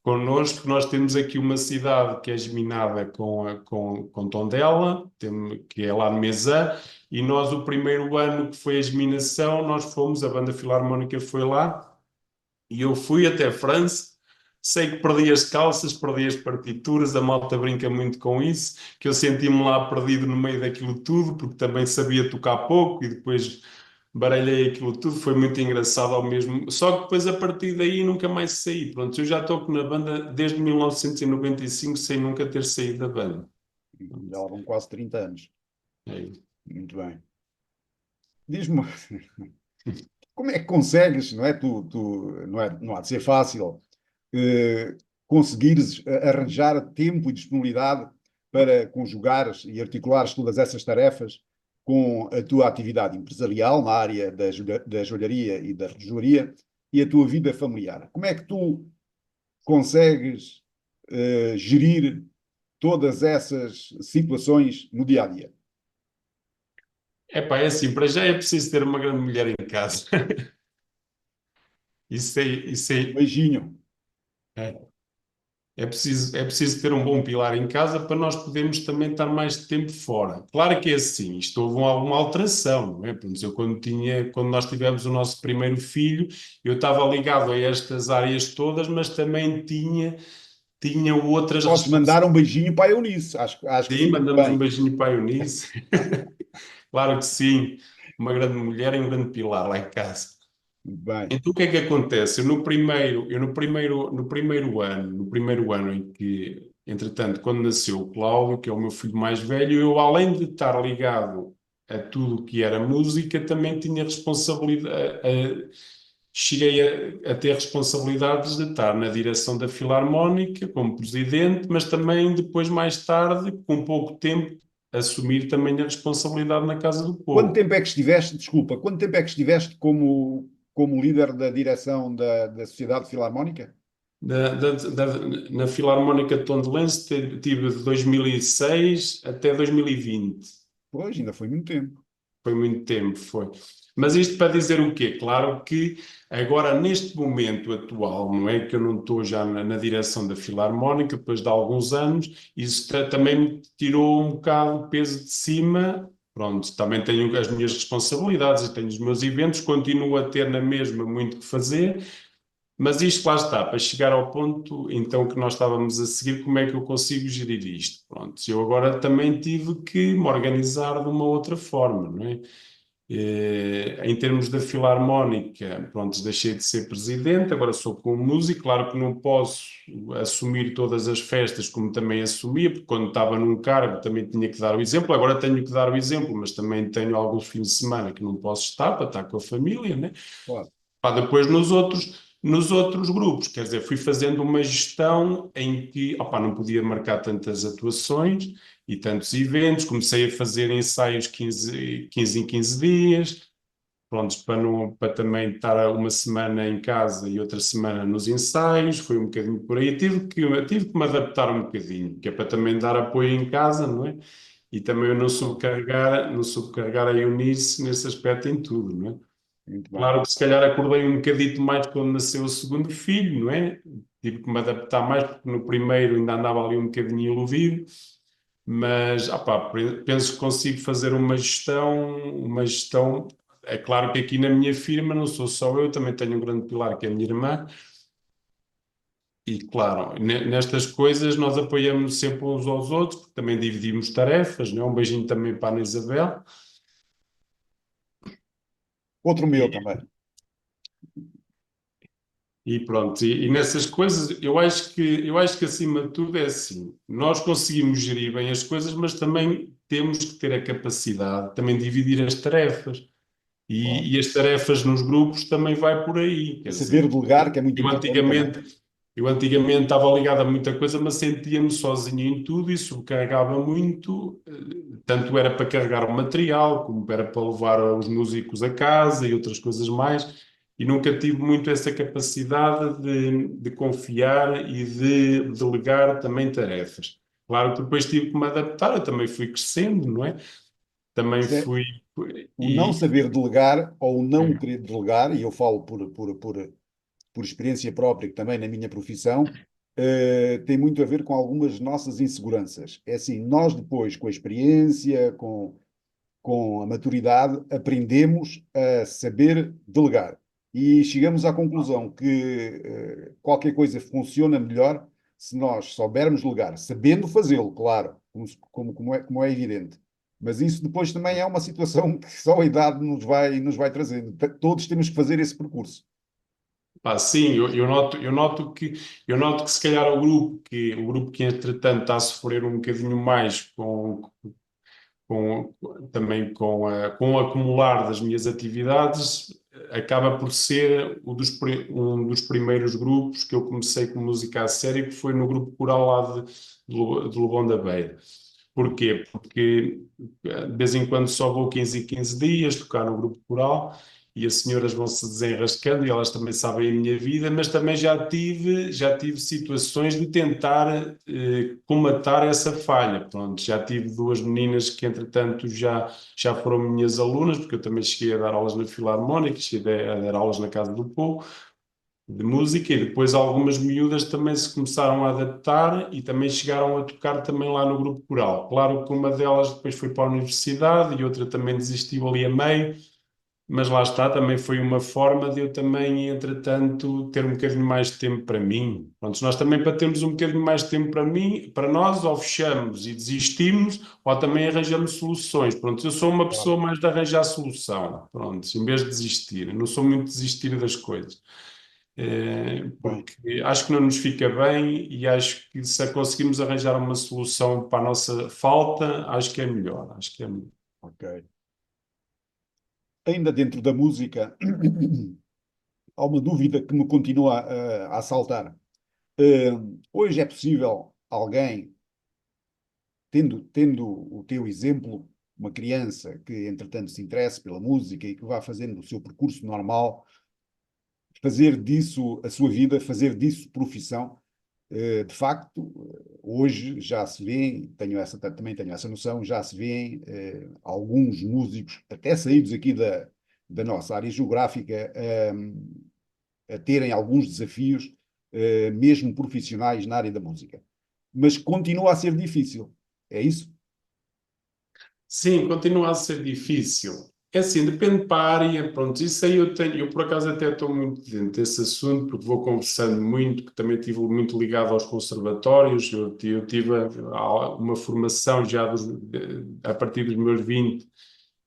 connosco. Nós temos aqui uma cidade que é geminada com Tondela, que é lá de Mesa, e nós, o primeiro ano que foi a geminação, nós fomos, a banda filarmónica foi lá, e eu fui até França. Sei que perdi as calças, perdi as partituras, a malta brinca muito com isso, que eu senti-me lá perdido no meio daquilo tudo, porque também sabia tocar pouco e depois baralhei aquilo tudo, foi muito engraçado ao mesmo. Só que depois a partir daí nunca mais saí. Pronto, eu já toco na banda desde 1995 sem nunca ter saído da banda. Já lá vão quase 30 anos. É. Muito bem. Diz-me, como é que consegues, não é? Não é, não há de ser fácil, conseguires arranjar tempo e disponibilidade para conjugares e articulares todas essas tarefas com a tua atividade empresarial na área da joalharia e da relojoaria e a tua vida familiar. Como é que tu consegues gerir todas essas situações no dia a dia? Epá, é assim, para já é preciso ter uma grande mulher em casa. Isso é, Beijinho. é. É preciso ter um bom pilar em casa para nós podermos também estar mais tempo fora. Claro que é assim, isto houve alguma alteração, não é? Por exemplo, quando nós tivemos o nosso primeiro filho, eu estava ligado a estas áreas todas, mas também tinha outras Podes mandar um responsabilidades. beijinho para a Eunice. Acho que Sim, fica mandamos um bem. beijinho para a Eunice. Claro que sim, uma grande mulher e um grande pilar lá em casa. Muito bem. Então, o que é que acontece? No primeiro ano em que, entretanto, quando nasceu o Cláudio, que é o meu filho mais velho, eu, além de estar ligado a tudo o que era música, também tinha responsabilidade, cheguei a ter responsabilidades de estar na direção da Filarmónica como presidente, mas também depois, mais tarde, com pouco tempo, assumir também a responsabilidade na Casa do Quanto Povo. tempo é que estiveste, desculpa, quanto tempo é que estiveste como líder da direção da Sociedade Filarmónica? Na Filarmónica Tondelense tive de 2006 até 2020. Pois, ainda foi muito tempo. Foi muito tempo, foi. Mas isto para dizer o quê? Claro que agora, neste momento atual, não é que eu não estou já na direção da Filarmónica, depois de alguns anos, isso também me tirou um bocado o peso de cima. Pronto, também tenho as minhas responsabilidades, tenho os meus eventos, continuo a ter na mesma muito que fazer, mas isto lá está, para chegar ao ponto então que nós estávamos a seguir, como é que eu consigo gerir isto? Pronto, eu agora também tive que me organizar de uma outra forma, não é? Em termos da Filarmónica, pronto, deixei de ser presidente, agora sou como músico, claro que não posso assumir todas as festas como também assumia, porque quando estava num cargo também tinha que dar o exemplo, agora tenho que dar o exemplo, mas também tenho alguns fins de semana que não posso estar para estar com a família, né? Claro. Pá, depois nos outros grupos, quer dizer, fui fazendo uma gestão em que, opá, não podia marcar tantas atuações e tantos eventos, comecei a fazer ensaios 15 em 15 dias, pronto, para também estar uma semana em casa e outra semana nos ensaios, foi um bocadinho por aí. Tive que me adaptar um bocadinho, que é para também dar apoio em casa, não é? E também eu não subcarregar a Eunice nesse aspecto em tudo, não é? Muito bem. Claro que se calhar acordei um bocadito mais quando nasceu o segundo filho, não é? Tive que me adaptar mais, porque no primeiro ainda andava ali um bocadinho iludido, mas penso que consigo fazer uma gestão. É claro que aqui na minha firma não sou só eu, também tenho um grande pilar que é a minha irmã, e claro, nestas coisas nós apoiamos sempre uns aos outros, porque também dividimos tarefas, não é? Um beijinho também para a Ana Isabel. Outro meu também. E pronto, e nessas coisas eu acho que acima de tudo é assim, nós conseguimos gerir bem as coisas, mas também temos que ter a capacidade também de dividir as tarefas. Claro. E as tarefas nos grupos também vai por aí. Quer Saber dizer, delegar, que é muito eu importante também. antigamente, eu antigamente estava ligado a muita coisa, mas sentia-me sozinho em tudo e sobrecarregava muito. Tanto era para carregar o material, como era para levar os músicos a casa e outras coisas mais. E nunca tive muito essa capacidade de confiar e de delegar também tarefas. Claro que depois tive que me adaptar, eu também fui crescendo, não é? Também Isso é fui. o não E, saber delegar ou o não é, querer delegar, e eu falo por experiência própria, que também na minha profissão, tem muito a ver com algumas nossas inseguranças. É assim, nós depois, com a experiência, com a maturidade, aprendemos a saber delegar. E chegamos à conclusão que qualquer coisa funciona melhor se nós soubermos delegar, sabendo fazê-lo, claro, como é evidente. Mas isso depois também é uma situação que só a idade nos vai trazendo. Todos temos que fazer esse percurso. sim, eu noto que se calhar o grupo que entretanto está a sofrer um bocadinho mais com, também com o acumular das minhas atividades, acaba por ser um dos primeiros grupos que eu comecei com música a sério, que foi no grupo coral lá de Lobão da Beira. Porquê? Porque de vez em quando só vou 15 e 15 dias tocar no grupo coral e as senhoras vão se desenrascando e elas também sabem a minha vida, mas também já tive situações de tentar comatar essa falha. Pronto, já tive duas meninas que entretanto já foram minhas alunas, porque eu também cheguei a dar aulas na Filarmónica, cheguei a dar aulas na Casa do Povo de música, e depois algumas miúdas também se começaram a adaptar e também chegaram a tocar também lá no grupo coral. Claro que uma delas depois foi para a universidade e outra também desistiu ali a meio, mas lá está, também foi uma forma de eu também, entretanto, ter um bocadinho mais de tempo para mim. Pronto, nós também para termos um bocadinho mais de tempo para mim, para nós, ou fechamos e desistimos, ou também arranjamos soluções. Pronto, eu sou uma Claro. pessoa mais de arranjar solução, pronto, em vez de desistir. Eu não sou muito de desistir das coisas. Bem, Porque acho que não nos fica bem e acho que se conseguimos arranjar uma solução para a nossa falta, acho que é melhor. Acho que é melhor. ok. Ainda dentro da música, há uma dúvida que me continua a assaltar. Hoje é possível alguém, tendo o teu exemplo, uma criança que entretanto se interesse pela música e que vá fazendo o seu percurso normal, fazer disso a sua vida, fazer disso profissão? De facto, hoje já se vê, também tenho essa noção, já se vê alguns músicos, até saídos aqui da nossa área geográfica, a terem alguns desafios, mesmo profissionais na área da música. Mas continua a ser difícil. É isso? Sim, continua a ser difícil. É assim, depende para a área, pronto, isso aí eu por acaso até estou muito dentro desse assunto, porque vou conversando muito, que também estive muito ligado aos conservatórios, eu tive uma formação já a partir dos meus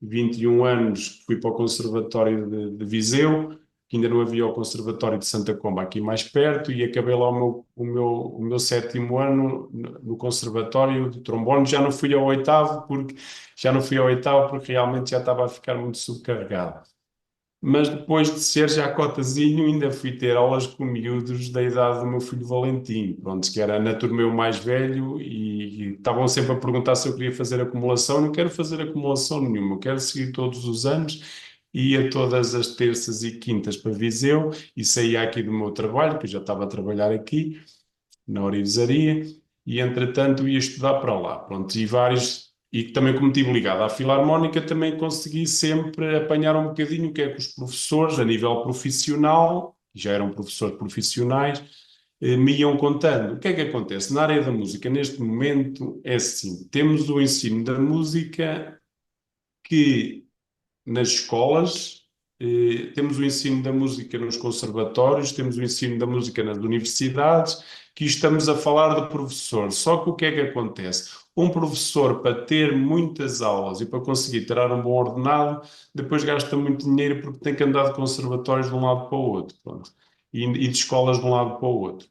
21 anos, fui para o Conservatório de Viseu, que ainda não havia o Conservatório de Santa Comba aqui mais perto, e acabei lá o meu sétimo ano no Conservatório de Trombone. Já não fui ao oitavo porque realmente já estava a ficar muito subcarregado. Mas depois de ser já cotazinho, ainda fui ter aulas com miúdos da idade do meu filho Valentim, pronto, que era na turma eu mais velho, e estavam sempre a perguntar se eu queria fazer acumulação. Não quero fazer acumulação nenhuma, eu quero seguir todos os anos ia todas as terças e quintas para Viseu e saía aqui do meu trabalho, que eu já estava a trabalhar aqui, na Orivesaria, e entretanto ia estudar para lá. Pronto, e vários, e também como estive ligado à Filarmónica, também consegui sempre apanhar um bocadinho o que é que os professores, a nível profissional, já eram professores profissionais, me iam contando. O que é que acontece? Na área da música, neste momento, é assim, temos o ensino da música que nas escolas, temos o ensino da música nos conservatórios, temos o ensino da música nas universidades, que estamos a falar de professor. Só que o que é que acontece? Um professor, para ter muitas aulas e para conseguir tirar um bom ordenado, depois gasta muito dinheiro porque tem que andar de conservatórios de um lado para o outro, pronto. E de escolas de um lado para o outro.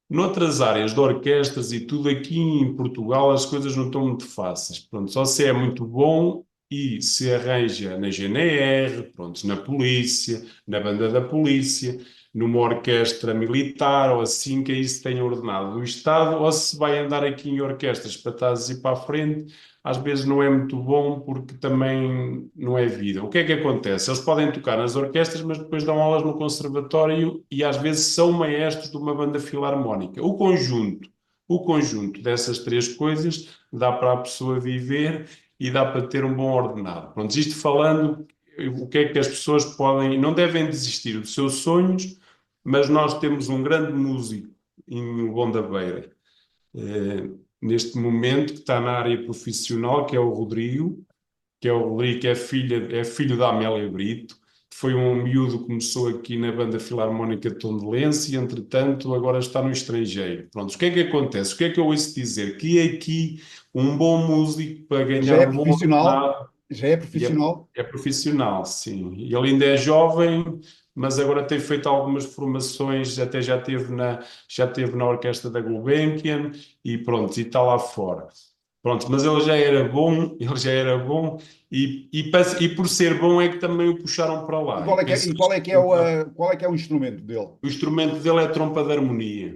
Noutras áreas de orquestras e tudo aqui em Portugal as coisas não estão muito fáceis. Pronto, só se é muito bom e se arranja na GNR, pronto, na polícia, na banda da polícia, numa orquestra militar ou assim que aí se tenha ordenado do Estado, ou se vai andar aqui em orquestras para trás e para a frente, às vezes não é muito bom porque também não é vida. O que é que acontece? Eles podem tocar nas orquestras, mas depois dão aulas no conservatório e às vezes são maestros de uma banda filarmónica. O conjunto dessas três coisas dá para a pessoa viver e dá para ter um bom ordenado. Pronto, isto falando, o que é que as pessoas podem, não devem desistir dos seus sonhos, mas nós temos um grande músico em Bom da Beira, neste momento, que está na área profissional, que é o Rodrigo, que é filho da Amélia Brito, que foi um miúdo que começou aqui na Banda Filarmónica de Tondela e, entretanto, agora está no estrangeiro. Pronto, o que é que acontece? O que é que eu ouço dizer? Que aqui um bom músico para Já ganhar é um bom profissional? ordenado Já é e profissional? é profissional, sim. E ele ainda é jovem, mas agora tem feito algumas formações, até já teve na orquestra da Gulbenkian e pronto, e está lá fora. Pronto, mas ele já era bom e por ser bom é que também o puxaram para E lá. qual E é que é, penso e que qual é que é o instrumento dele? o instrumento dele é trompa de harmonia.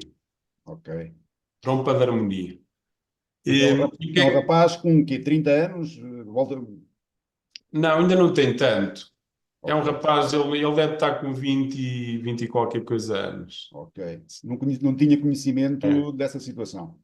Ok. Trompa de harmonia. Mas é E o que é um é que- rapaz com quê? 30 anos? Volta... Não, ainda não tem tanto. É um Ok, rapaz, ele deve estar com 20 e qualquer coisa anos. ok. Não tinha É. conhecimento dessa situação.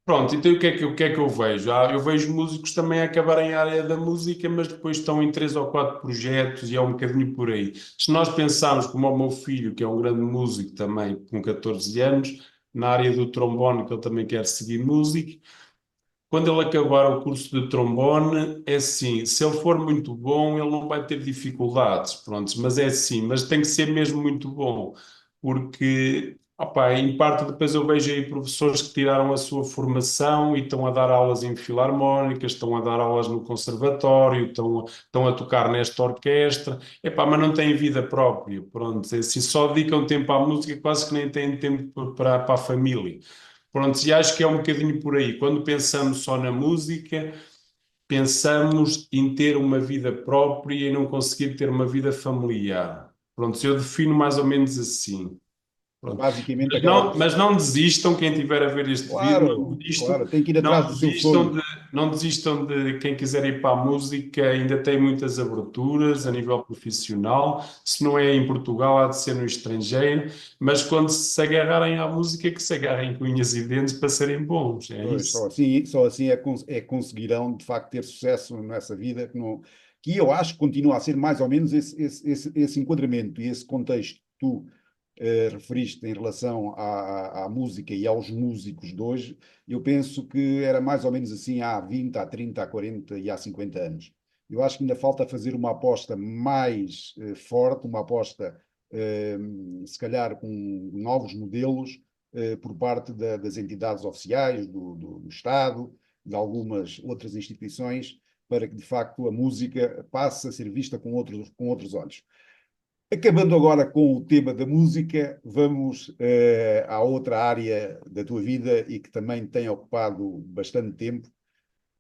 Pronto, então o que é que eu vejo? Eu vejo músicos também acabarem a área da música, mas depois estão em três ou quatro projetos e é um bocadinho por aí. Se nós pensarmos como o meu filho, que é um grande músico também, com 14 anos, na área do trombone, que ele também quer seguir música, quando ele acabar o curso de trombone, é assim, se ele for muito bom, ele não vai ter dificuldades, pronto, mas é assim, mas tem que ser mesmo muito bom, porque, opá, em parte depois eu vejo aí professores que tiraram a sua formação e estão a dar aulas em filarmónicas, estão a dar aulas no conservatório, estão a tocar nesta orquestra, epá, mas não têm vida própria, pronto, é assim, só dedicam tempo à música, quase que nem têm tempo para a família. Pronto, e acho que é um bocadinho por aí. Quando pensamos só na música, pensamos em ter uma vida própria e não conseguir ter uma vida familiar. Pronto, eu defino mais ou menos assim. Pronto. Basicamente acaba por Mas ser. não desistam, quem estiver a ver este vídeo, Claro, claro, tem que ir atrás não do seu desistam sonho. de, não desistam de quem quiser ir para a música, ainda tem muitas aberturas a nível profissional. Se não é em Portugal, há de ser no estrangeiro, mas quando se agarrarem à música, que se agarrem com unhas e dentes para serem bons, é Pois, isso. só assim é, é que conseguirão, de facto, ter sucesso nessa vida, que eu acho que continua a ser mais ou menos esse enquadramento e esse contexto que tu referiste em relação à música e aos músicos de hoje. Eu penso que era mais ou menos assim há 20, há 30, há 40 e há 50 anos. Eu acho que ainda falta fazer uma aposta mais forte, uma aposta, eh, se calhar, com novos modelos por parte das entidades oficiais, do Estado, de algumas outras instituições, para que de facto a música passe a ser vista com outros olhos. Acabando agora com o tema da música, vamos à outra área da tua vida e que também tem ocupado bastante tempo,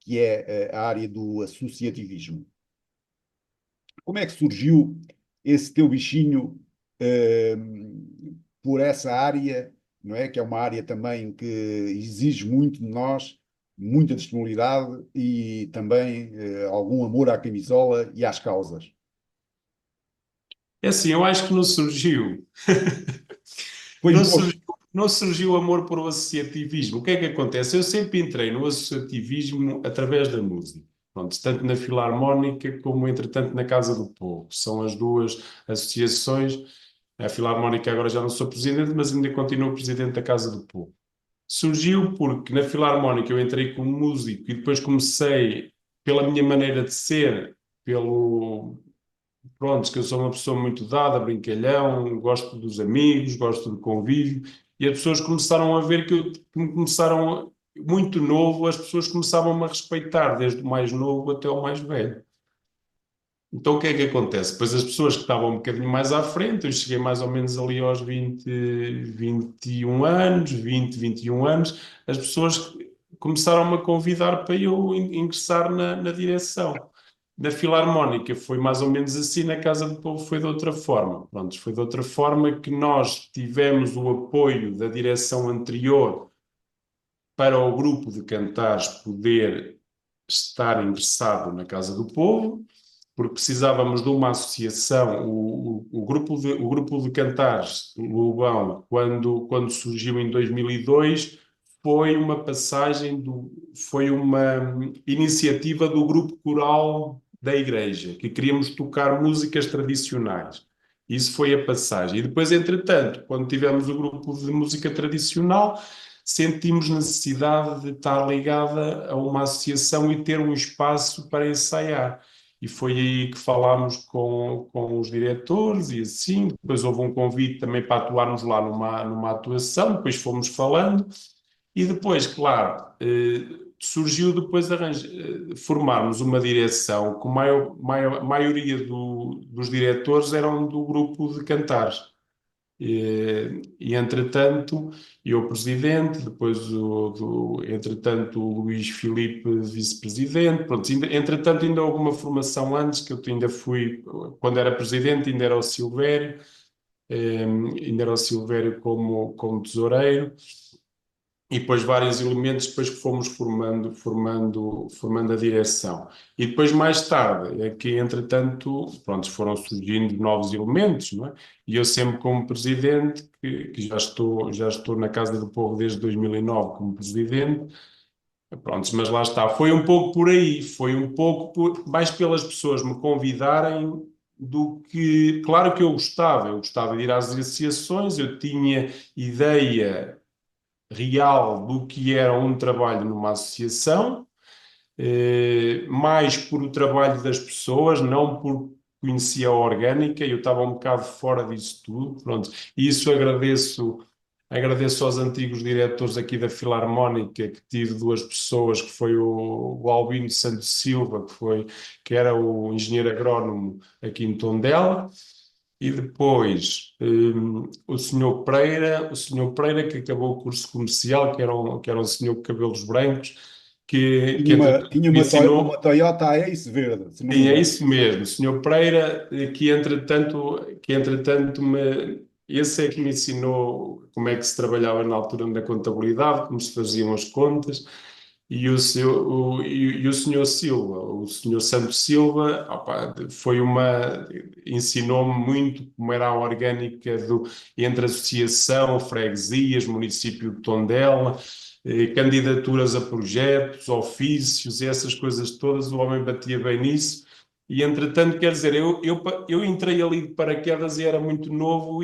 que é a área do associativismo. Como é que surgiu esse teu bichinho eh, por essa área, não é? Que é uma área também que exige muito de nós, muita disponibilidade e também algum amor à camisola e às causas. É assim, eu acho que não surgiu. Foi Não imposto. surgiu, não surgiu amor por o associativismo. O que é que acontece? Eu sempre entrei no associativismo através da música. Pronto, tanto na Filarmónica como, entretanto, na Casa do Povo. São as duas associações. A Filarmónica agora já não sou presidente, mas ainda continuo presidente da Casa do Povo. Surgiu porque na Filarmónica eu entrei como músico e depois comecei, pela minha maneira de ser, pelo, pronto, que eu sou uma pessoa muito dada, brincalhão, gosto dos amigos, gosto do convívio, e as pessoas começaram a ver que me começaram, muito novo, as pessoas começavam-me a respeitar, desde o mais novo até o mais velho. Então o que é que acontece? Depois as pessoas que estavam um bocadinho mais à frente, eu cheguei mais ou menos ali aos 20, 21 anos, 20, 21 anos, as pessoas começaram-me a convidar para eu ingressar na direção. Na Filarmónica foi mais ou menos assim, na Casa do Povo foi de outra forma. Pronto, foi de outra forma que nós tivemos o apoio da direção anterior para o grupo de cantares poder estar ingressado na Casa do Povo, porque precisávamos de uma associação. O grupo de cantares Lobão, quando surgiu em 2002, foi uma passagem foi uma iniciativa do grupo coral da igreja, que queríamos tocar músicas tradicionais. Isso foi a passagem. E depois, entretanto, quando tivemos o grupo de música tradicional, sentimos necessidade de estar ligada a uma associação e ter um espaço para ensaiar. E foi aí que falámos com os diretores e assim, depois houve um convite também para atuarmos lá numa atuação, depois fomos falando e depois, claro, surgiu depois formarmos uma direção que a maioria dos diretores eram do grupo de cantares. Entretanto, eu presidente, depois entretanto o Luís Filipe vice-presidente, pronto, entretanto ainda houve uma formação antes que eu ainda fui, quando era presidente ainda era o Silvério, ainda era o Silvério como tesoureiro, e depois vários elementos depois que fomos formando a direção. E depois mais tarde é que, entretanto, pronto, foram surgindo novos elementos, não é? E eu sempre como presidente, que já estou na Casa do Povo desde 2009 como presidente, pronto, mas lá está. Foi um pouco por aí, foi um pouco mais pelas pessoas me convidarem do que, claro que eu gostava de ir às associações, eu tinha ideia real do que era um trabalho numa associação, mais por o trabalho das pessoas, não por conhecer a orgânica, eu estava um bocado fora disso tudo, pronto, e isso agradeço aos antigos diretores aqui da Filarmónica, que tive duas pessoas, que foi o Albino Santos Silva, que era o engenheiro agrónomo aqui em Tondela, e depois o senhor Pereira que acabou o curso comercial, que era um senhor com cabelos brancos, que entretanto Tinha me uma ensinou, Toyota Ace verde, se não me sim, é engano. isso mesmo, o senhor Pereira, que entretanto esse é que me ensinou como é que se trabalhava na altura da contabilidade, como se faziam as contas, e o senhor Silva, o senhor Santos Silva, opa, ensinou-me muito como era a orgânica entre associação, freguesias, município de Tondela, candidaturas a projetos, ofícios, e essas coisas todas, o homem batia bem nisso. E entretanto, quer dizer, eu entrei ali de paraquedas e era muito novo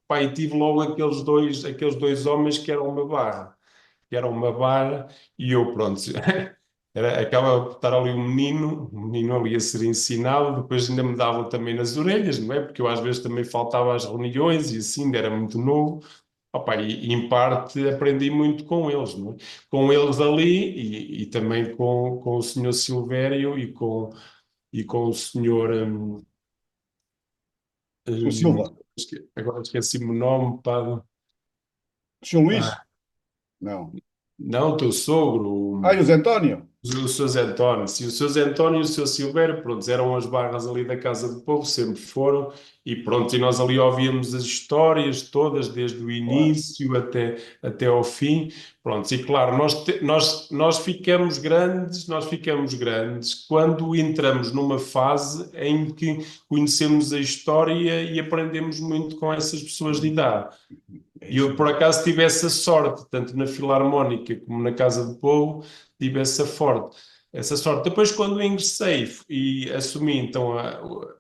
pá, e tive logo aqueles dois homens que eram uma barra, e eu, pronto, acaba por estar ali um menino ali a ser ensinado, depois ainda me davam também nas orelhas, não é? Porque eu às vezes também faltava às reuniões e assim, ainda era muito novo. Opa, e em parte aprendi muito com eles, não é? Com eles ali e também com o senhor Silvério e com o senhor. O hum, Silva. Agora esqueci-me o nome, pá. O Sr. Luís? Ah, Não. não, o teu sogro. Ah, e o Zé António? O Sr. Zé António, sim, o Sr. Zé António e o Sr. Silvério, pronto, eram as barras ali da Casa do Povo, sempre foram, e pronto, e nós ali ouvíamos as histórias todas, desde o Claro. início até ao fim, pronto, e claro, nós ficamos grandes quando entramos numa fase em que conhecemos a história e aprendemos muito com essas pessoas de idade. É E isso eu, por mesmo. acaso, tive essa sorte, tanto na Filarmónica como na Casa do Povo, tive essa sorte. Depois, quando ingressei e assumi então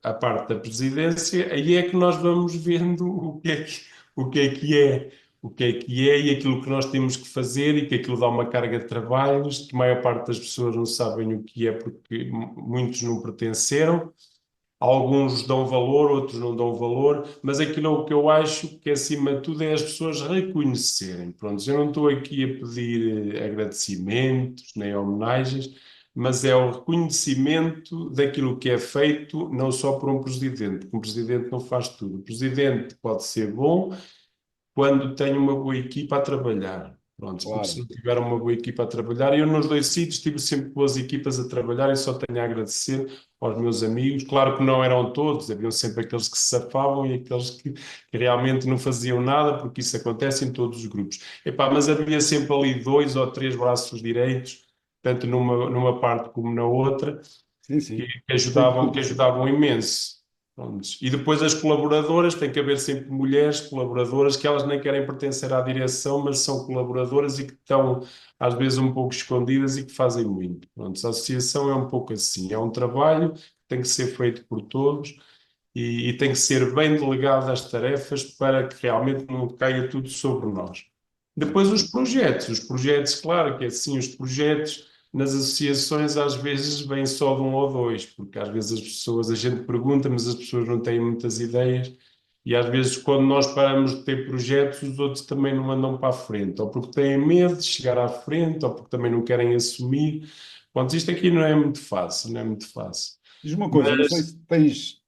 a parte da presidência, aí é que nós vamos vendo o que é que é, o que é que é e aquilo que nós temos que fazer e que aquilo dá uma carga de trabalhos que a maior parte das pessoas não sabem o que é porque muitos não pertenceram. Alguns dão valor, outros não dão valor, mas aquilo que eu acho que, acima de tudo, é as pessoas reconhecerem. Pronto, eu não estou aqui a pedir agradecimentos nem homenagens, mas é o reconhecimento daquilo que é feito, não só por um presidente, porque um presidente não faz tudo. O presidente pode ser bom quando tem uma boa equipa a trabalhar. Pronto, porque se Claro. não tiver uma boa equipa a trabalhar, eu nos dois sítios tive sempre boas equipas a trabalhar e só tenho a agradecer aos meus amigos. Claro que não eram todos, haviam sempre aqueles que se safavam e aqueles que realmente não faziam nada, porque isso acontece em todos os grupos. Epá, mas havia sempre ali dois ou três braços direitos, tanto numa parte como na outra, Sim, que, sim. que Tem de ajudavam, que tudo. ajudavam imenso. Prontos. E depois as colaboradoras, tem que haver sempre mulheres colaboradoras que elas nem querem pertencer à direção, mas são colaboradoras e que estão às vezes um pouco escondidas e que fazem muito. Prontos. A associação é um pouco assim, é um trabalho que tem que ser feito por todos e tem que ser bem delegado as tarefas para que realmente não caia tudo sobre nós. Depois os projetos, claro que é assim, os projetos nas associações às vezes vêm só de um ou dois, porque às vezes as pessoas, a gente pergunta, mas as pessoas não têm muitas ideias, e às vezes quando nós paramos de ter projetos, os outros também não andam para a frente, ou porque têm medo de chegar à frente, ou porque também não querem assumir. Pronto, isto aqui não é muito fácil, não é muito fácil. Diz uma coisa, não sei Mas se tens.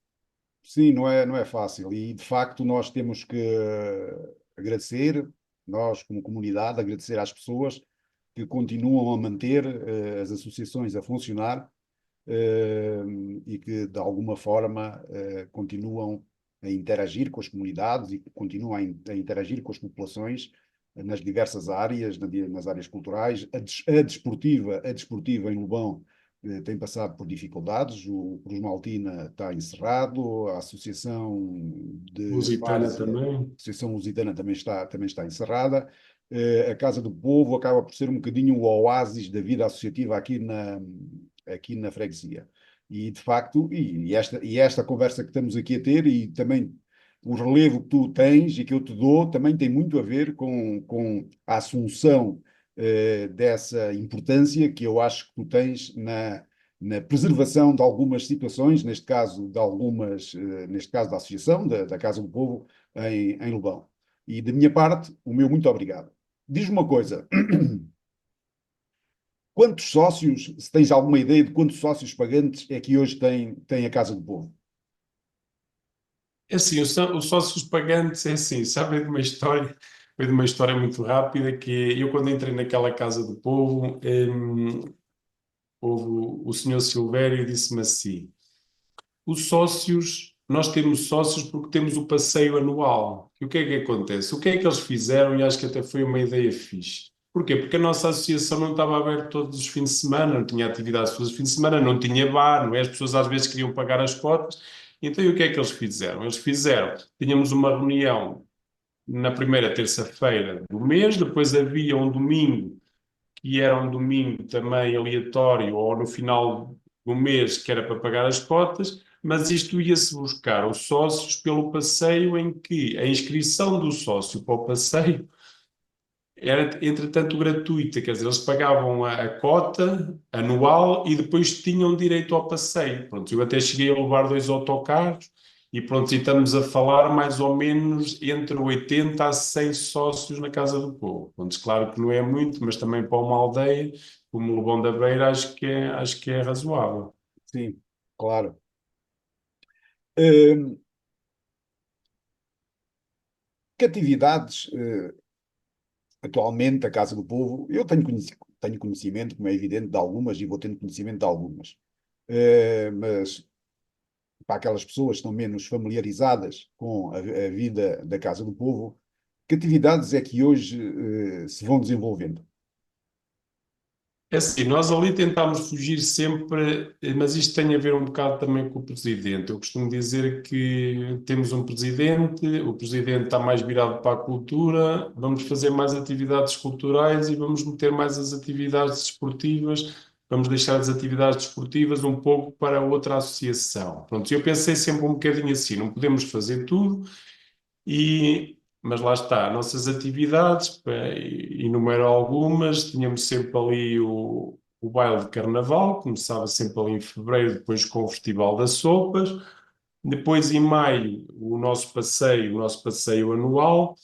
Sim, não é fácil. E, de facto, nós temos que agradecer, nós, como comunidade, agradecer às pessoas que continuam a manter as associações a funcionar eh, e que, de alguma forma, continuam a interagir com as comunidades e que continuam a interagir com as populações nas diversas áreas, nas áreas culturais. A desportiva em Lobão tem passado por dificuldades, o Cruz Maltina está encerrado, a Associação de Lusitana Várzea, a também. Associação Lusitana também está encerrada. A Casa do Povo acaba por ser um bocadinho o oásis da vida associativa aqui na freguesia. E, de facto, e esta conversa que estamos aqui a ter e também o relevo que tu tens e que eu te dou também tem muito a ver com a assunção dessa importância que eu acho que tu tens na preservação de algumas situações, neste caso da Associação, da Casa do Povo, em Lobão. E da minha parte, o meu muito obrigado. Diz-me uma coisa, quantos sócios, se tens alguma ideia de quantos sócios pagantes é que hoje tem a Casa do Povo? É assim, os sócios pagantes, é assim, sabe foi de uma história muito rápida, que eu quando entrei naquela Casa do Povo, houve o senhor Silvério disse-me assim, os sócios, nós temos sócios porque temos o passeio anual. E o que é que acontece? O que é que eles fizeram? E acho que até foi uma ideia fixe. Porquê? Porque a nossa associação não estava aberta todos os fins de semana, não tinha atividades todos os fins de semana, não tinha bar, não é? As pessoas às vezes queriam pagar as cotas. Então, e o que é que eles fizeram? Tínhamos uma reunião na primeira terça-feira do mês, depois havia um domingo, que era um domingo também aleatório, ou no final do mês, que era para pagar as cotas, mas isto ia-se buscar os sócios pelo passeio, em que a inscrição do sócio para o passeio era, entretanto, gratuita, quer dizer, eles pagavam a cota anual e depois tinham direito ao passeio. Pronto, eu até cheguei a levar dois autocarros e pronto, e estamos a falar mais ou menos entre 80 a 100 sócios na Casa do Povo. Pronto, claro que não é muito, mas também para uma aldeia como o Lobão da Beira acho que é razoável. Sim, claro. Hum, que atividades atualmente a Casa do Povo, eu tenho tenho conhecimento, como é evidente, de algumas e vou tendo conhecimento de algumas. Mas para aquelas pessoas que estão menos familiarizadas com a vida da Casa do Povo, que atividades é que hoje se vão desenvolvendo? É assim, nós ali tentámos fugir sempre, mas isto tem a ver um bocado também com o presidente. Eu costumo dizer que temos um presidente, o presidente está mais virado para a cultura, vamos fazer mais atividades culturais e vamos meter mais as atividades desportivas, vamos deixar as atividades desportivas um pouco para outra associação. Pronto, eu pensei sempre um bocadinho assim, não podemos fazer tudo, mas lá está, nossas atividades, pá, enumero algumas, tínhamos sempre ali o baile de carnaval, começava sempre ali em fevereiro, depois com o Festival das Sopas, depois em maio o nosso passeio anual,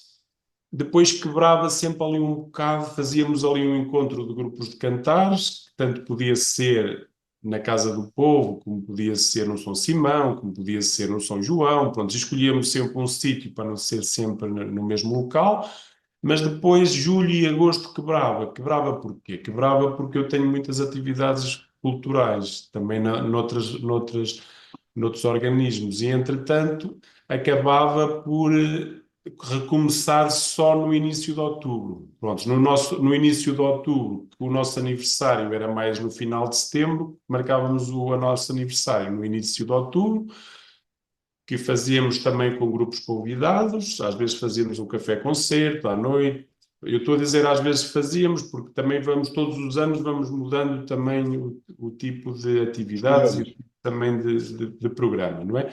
depois quebrava sempre ali um bocado, fazíamos ali um encontro de grupos de cantares, que tanto podia ser na Casa do Povo, como podia ser no São Simão, como podia ser no São João, pronto, escolhíamos sempre um sítio para não ser sempre no mesmo local, mas depois julho e agosto quebrava. Quebrava porquê? Quebrava porque eu tenho muitas atividades culturais, também noutros organismos, e entretanto acabava por recomeçar só no início de outubro. Pronto, no início de outubro, o nosso aniversário era mais no final de setembro, marcávamos o nosso aniversário no início de outubro, que fazíamos também com grupos convidados, às vezes fazíamos um café-concerto à noite. Eu estou a dizer às vezes fazíamos, porque também vamos todos os anos, vamos mudando também o tipo de atividades e o Programas. tipo também de programa, não é?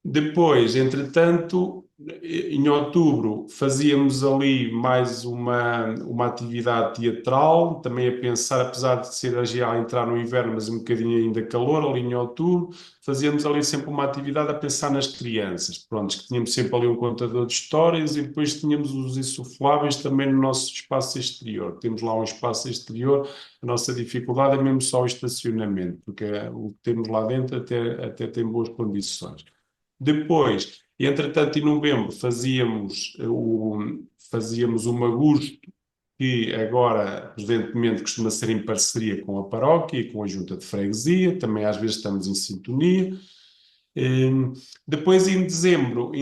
Depois, entretanto, em outubro, fazíamos ali mais uma atividade teatral, também a pensar, apesar de ser já a entrar no inverno, mas um bocadinho ainda calor, ali em outubro, fazíamos ali sempre uma atividade a pensar nas crianças. Pronto, que tínhamos sempre ali um contador de histórias e depois tínhamos os insufláveis também no nosso espaço exterior. Temos lá um espaço exterior, a nossa dificuldade é mesmo só o estacionamento, porque o que temos lá dentro até tem boas condições. Depois, entretanto, em novembro fazíamos o Magusto, que agora, presentemente, costuma ser em parceria com a paróquia e com a Junta de Freguesia, também às vezes estamos em sintonia. Depois, em dezembro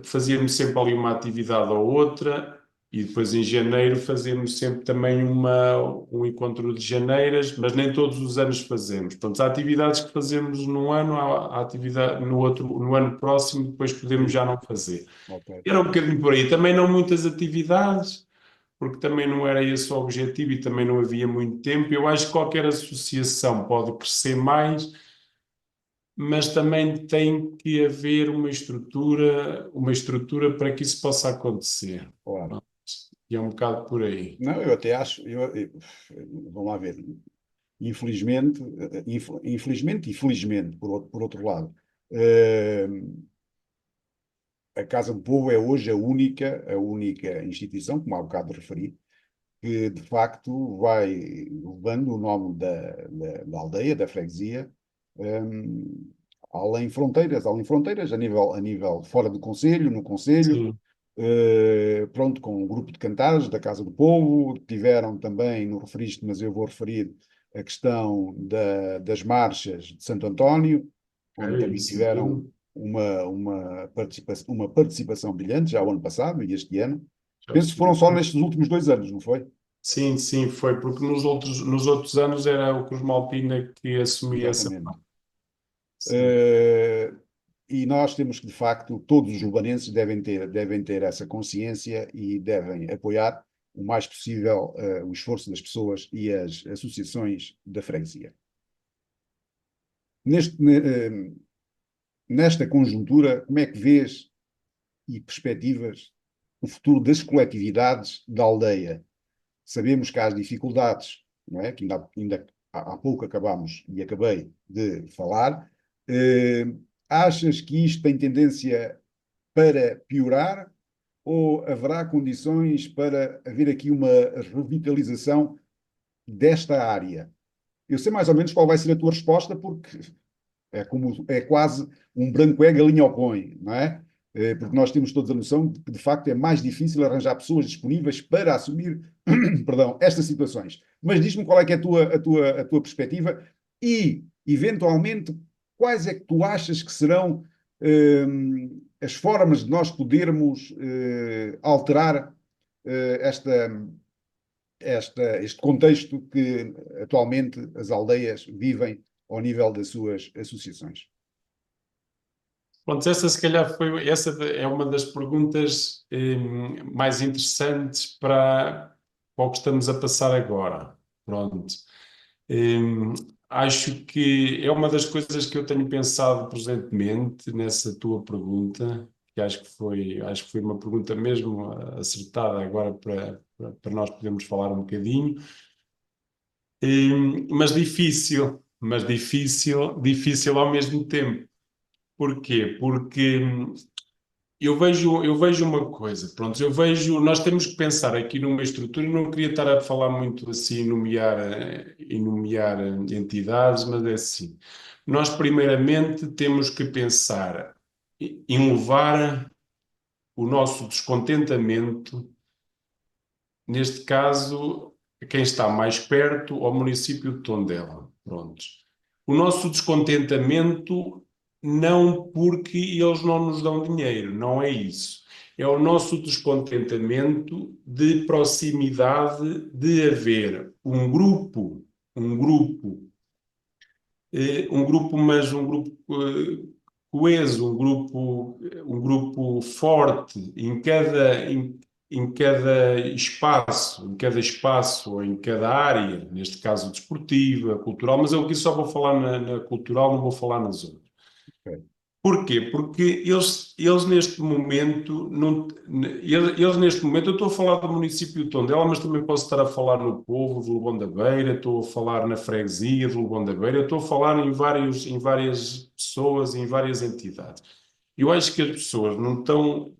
fazíamos sempre ali uma atividade ou outra, e depois em janeiro fazíamos sempre também um encontro de janeiras, mas nem todos os anos fazemos. Portanto, há atividades que fazemos num ano, há atividade no outro, no ano próximo, depois podemos Sim, já não fazer. ok. Era um bocadinho por aí. Também não muitas atividades, porque também não era esse o objetivo e também não havia muito tempo. Eu acho que qualquer associação pode crescer mais, mas também tem que haver uma estrutura para que isso possa acontecer. Claro. E é um bocado por aí. Não, eu até acho, vamos lá ver, infelizmente, infelizmente e felizmente, por outro lado, eh, a Casa do Povo é hoje a única instituição, como há bocado referi, que de facto vai levando o nome da aldeia, da freguesia, um, além fronteiras, a nível fora do Conselho, no Conselho, Sim, pronto, com um grupo de cantares da Casa do Povo, tiveram também, não referiste, mas eu vou referir a questão das marchas de Santo António, onde é também isso tiveram tudo. uma participação brilhante, já o ano passado e este ano. Já Penso que foram percebi. só nestes últimos 2 anos, não foi? Sim, sim, foi, porque nos outros anos era o Cruz Maltina que assumia essa Exatamente. parte. Sim. Eh, e nós temos que, de facto, todos os lubanenses devem ter essa consciência e devem apoiar o mais possível o esforço das pessoas e as associações da freguesia. Neste, nesta conjuntura, como é que vês e perspectivas o futuro das coletividades da aldeia? Sabemos que há as dificuldades, não é? Que ainda há pouco acabamos e acabei de falar. Eh, Achas que isto tem tendência para piorar ou haverá condições para haver aqui uma revitalização desta área? Eu sei mais ou menos qual vai ser a tua resposta, porque é quase um branco é galinha ao põe, não é? porque nós temos todos a noção de que, de facto, é mais difícil arranjar pessoas disponíveis para assumir, perdão, estas situações. Mas diz-me qual é que é a tua perspectiva e, eventualmente, quais é que tu achas que serão as formas de nós podermos alterar este contexto que atualmente as aldeias vivem ao nível das suas associações. Pronto, essa se calhar é uma das perguntas mais interessantes para o que estamos a passar agora. Pronto. Acho que é uma das coisas que eu tenho pensado presentemente nessa tua pergunta, que acho que foi uma pergunta mesmo acertada agora para nós podermos falar um bocadinho. Mas difícil ao mesmo tempo. Porquê? Porque eu vejo uma coisa, pronto, nós temos que pensar aqui numa estrutura, não queria estar a falar muito assim, nomear entidades, mas é assim, nós primeiramente temos que pensar em levar o nosso descontentamento, neste caso, a quem está mais perto, ao município de Tondela, pronto. O nosso descontentamento não porque eles não nos dão dinheiro, não é isso. É o nosso descontentamento de proximidade, de haver mas um grupo coeso, um grupo forte em cada espaço ou em cada área, neste caso desportiva, cultural, mas eu aqui só vou falar na cultural, não vou falar nas outras. Okay. Porquê? Porque eles neste momento, eu estou a falar do município de Tondela, mas também posso estar a falar no povo de Lebon da Beira, estou a falar na freguesia de Lebon da Beira, estou a falar em várias pessoas, em várias entidades. Eu acho que as pessoas não estão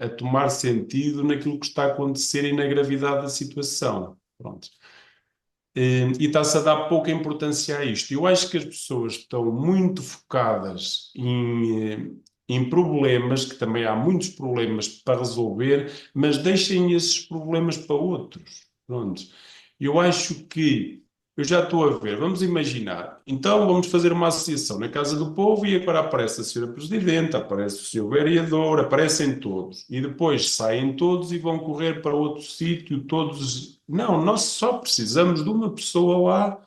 a tomar sentido naquilo que está a acontecer e na gravidade da situação. Pronto. E está-se a dar pouca importância a isto. Eu acho que as pessoas estão muito focadas em problemas, que também há muitos problemas para resolver, mas deixem esses problemas para outros. Pronto. Eu acho que eu já estou a ver, vamos imaginar, então vamos fazer uma associação na Casa do Povo e agora aparece a senhora Presidente, aparece o senhor Vereador, aparecem todos e depois saem todos e vão correr para outro sítio, todos... Não, nós só precisamos de uma pessoa lá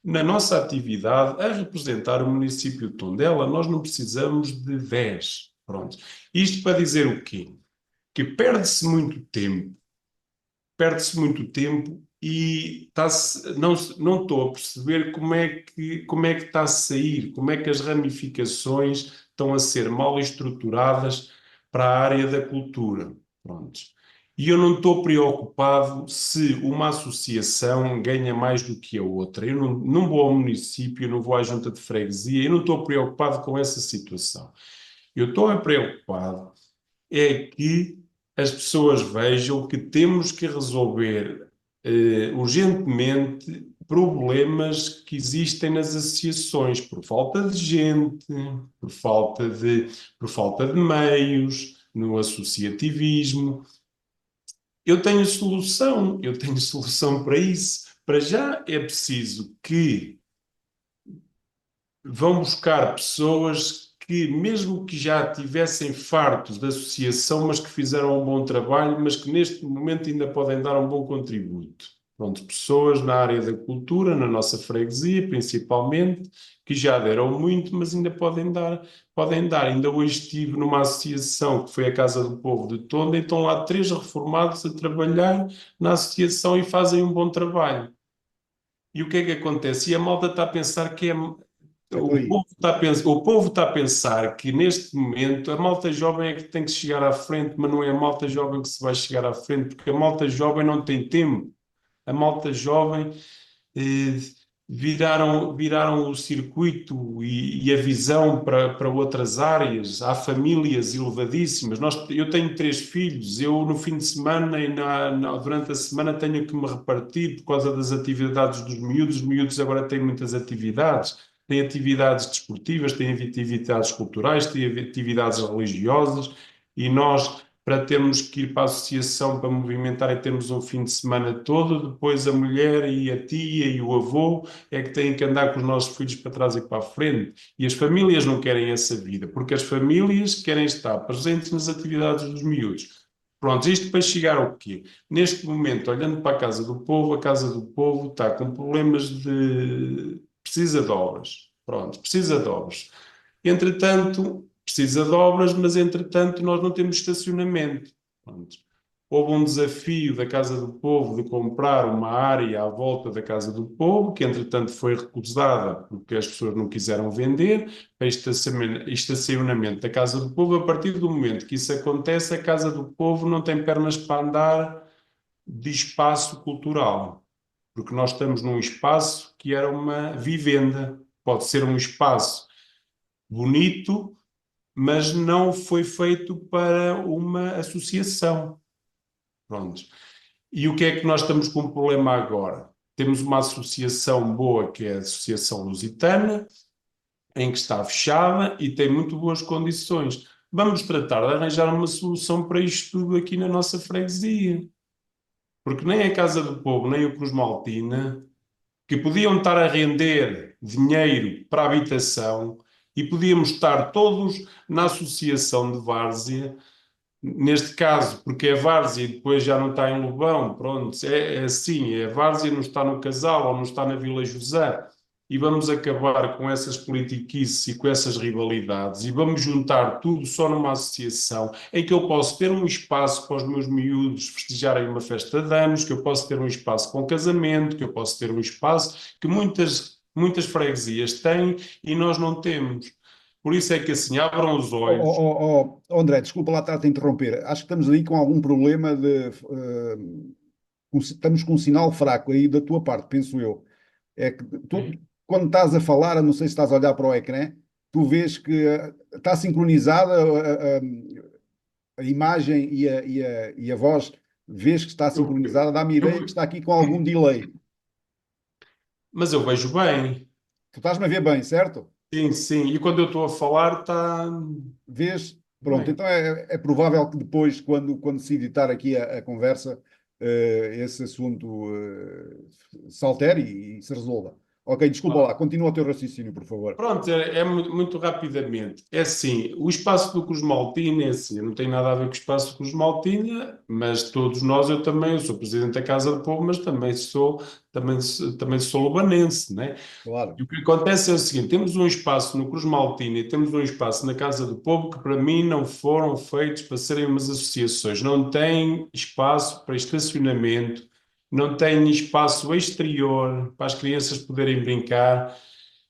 na nossa atividade a representar o município de Tondela, nós não precisamos de 10. Pronto. Isto para dizer o quê? Que perde-se muito tempo e não estou a perceber como é que está a sair, como é que as ramificações estão a ser mal estruturadas para a área da cultura. Pronto. E eu não estou preocupado se uma associação ganha mais do que a outra. Eu não vou ao município, eu não vou à junta de freguesia, eu não estou preocupado com essa situação. Eu estou preocupado é que as pessoas vejam que temos que resolver urgentemente problemas que existem nas associações por falta de gente, por falta de meios, no associativismo. Eu tenho solução para isso. Para já é preciso que vão buscar pessoas que, mesmo que já tivessem fartos da associação, mas que fizeram um bom trabalho, mas que neste momento ainda podem dar um bom contributo. Pronto, pessoas na área da cultura, na nossa freguesia, principalmente, que já deram muito, mas ainda podem dar. Ainda hoje estive numa associação que foi a Casa do Povo de Tonda, e estão lá 3 reformados a trabalhar na associação e fazem um bom trabalho. E o que é que acontece? E a malta está a pensar que é... O povo está a pensar que neste momento a malta jovem é que tem que chegar à frente, mas não é a malta jovem que se vai chegar à frente, porque a malta jovem não tem tempo. A malta jovem viraram o circuito e a visão para outras áreas. Há famílias elevadíssimas. Eu tenho 3 filhos, eu no fim de semana e durante a semana tenho que me repartir por causa das atividades dos miúdos. Os miúdos agora têm muitas atividades. tem atividades desportivas, tem atividades culturais, tem atividades religiosas, e nós, para termos que ir para a associação para movimentar e termos um fim de semana todo, depois a mulher e a tia e o avô é que têm que andar com os nossos filhos para trás e para a frente. E as famílias não querem essa vida, porque as famílias querem estar presentes nas atividades dos miúdos. Pronto, isto para chegar ao quê? Neste momento, olhando para a Casa do Povo está com problemas de... precisa de obras. Pronto, precisa de obras. Entretanto, precisa de obras, mas entretanto nós não temos estacionamento. Pronto. Houve um desafio da Casa do Povo de comprar uma área à volta da Casa do Povo, que entretanto foi recusada porque as pessoas não quiseram vender, para estacionamento da Casa do Povo. A partir do momento que isso acontece, a Casa do Povo não tem pernas para andar de espaço cultural, porque nós estamos num espaço que era uma vivenda, pode ser um espaço bonito, mas não foi feito para uma associação. Pronto. E o que é que nós estamos com um problema agora? Temos uma associação boa, que é a Associação Lusitana, em que está fechada e tem muito boas condições. Vamos tratar de arranjar uma solução para isto tudo aqui na nossa freguesia. Porque nem a Casa do Povo, nem o Cruz Maltina, que podiam estar a render dinheiro para a habitação e podíamos estar todos na associação de várzea, neste caso, porque é várzea e depois já não está em Lobão, pronto, é assim, é várzea, não está no Casal ou não está na Vila José, e vamos acabar com essas politiquices e com essas rivalidades e vamos juntar tudo só numa associação em que eu posso ter um espaço para os meus miúdos festejarem uma festa de anos, que eu posso ter um espaço para um casamento, que eu posso ter um espaço que muitas freguesias têm e nós não temos. Por isso é que assim, abram os olhos. André, desculpa lá estar a te interromper. Acho que estamos aí com algum problema estamos com um sinal fraco aí da tua parte, penso eu. É que tu, quando estás a falar, eu não sei se estás a olhar para o ecrã, tu vês que está sincronizada a imagem e a voz, vês que está Eu, sincronizada, dá-me ideia que eu, está aqui com algum delay. mas eu vejo bem. Tu estás-me a ver bem, certo? Sim, sim. E quando eu estou a falar, está Vês? Pronto, bem. então é provável que depois, quando se editar aqui a conversa, esse assunto se altere e se resolva. Ok, desculpa lá, continua o teu raciocínio, por favor. Pronto, é muito rapidamente. É assim, o espaço do Cosmaltina é assim, não tem nada a ver com o espaço do Cosmaltina, mas todos nós, eu sou presidente da Casa do Povo, mas também sou lubanense, né? Claro. E o que acontece é o seguinte: temos um espaço no Cruz Maltina e temos um espaço na Casa do Povo que, para mim, não foram feitos para serem umas associações. Não têm espaço para estacionamento, não têm espaço exterior para as crianças poderem brincar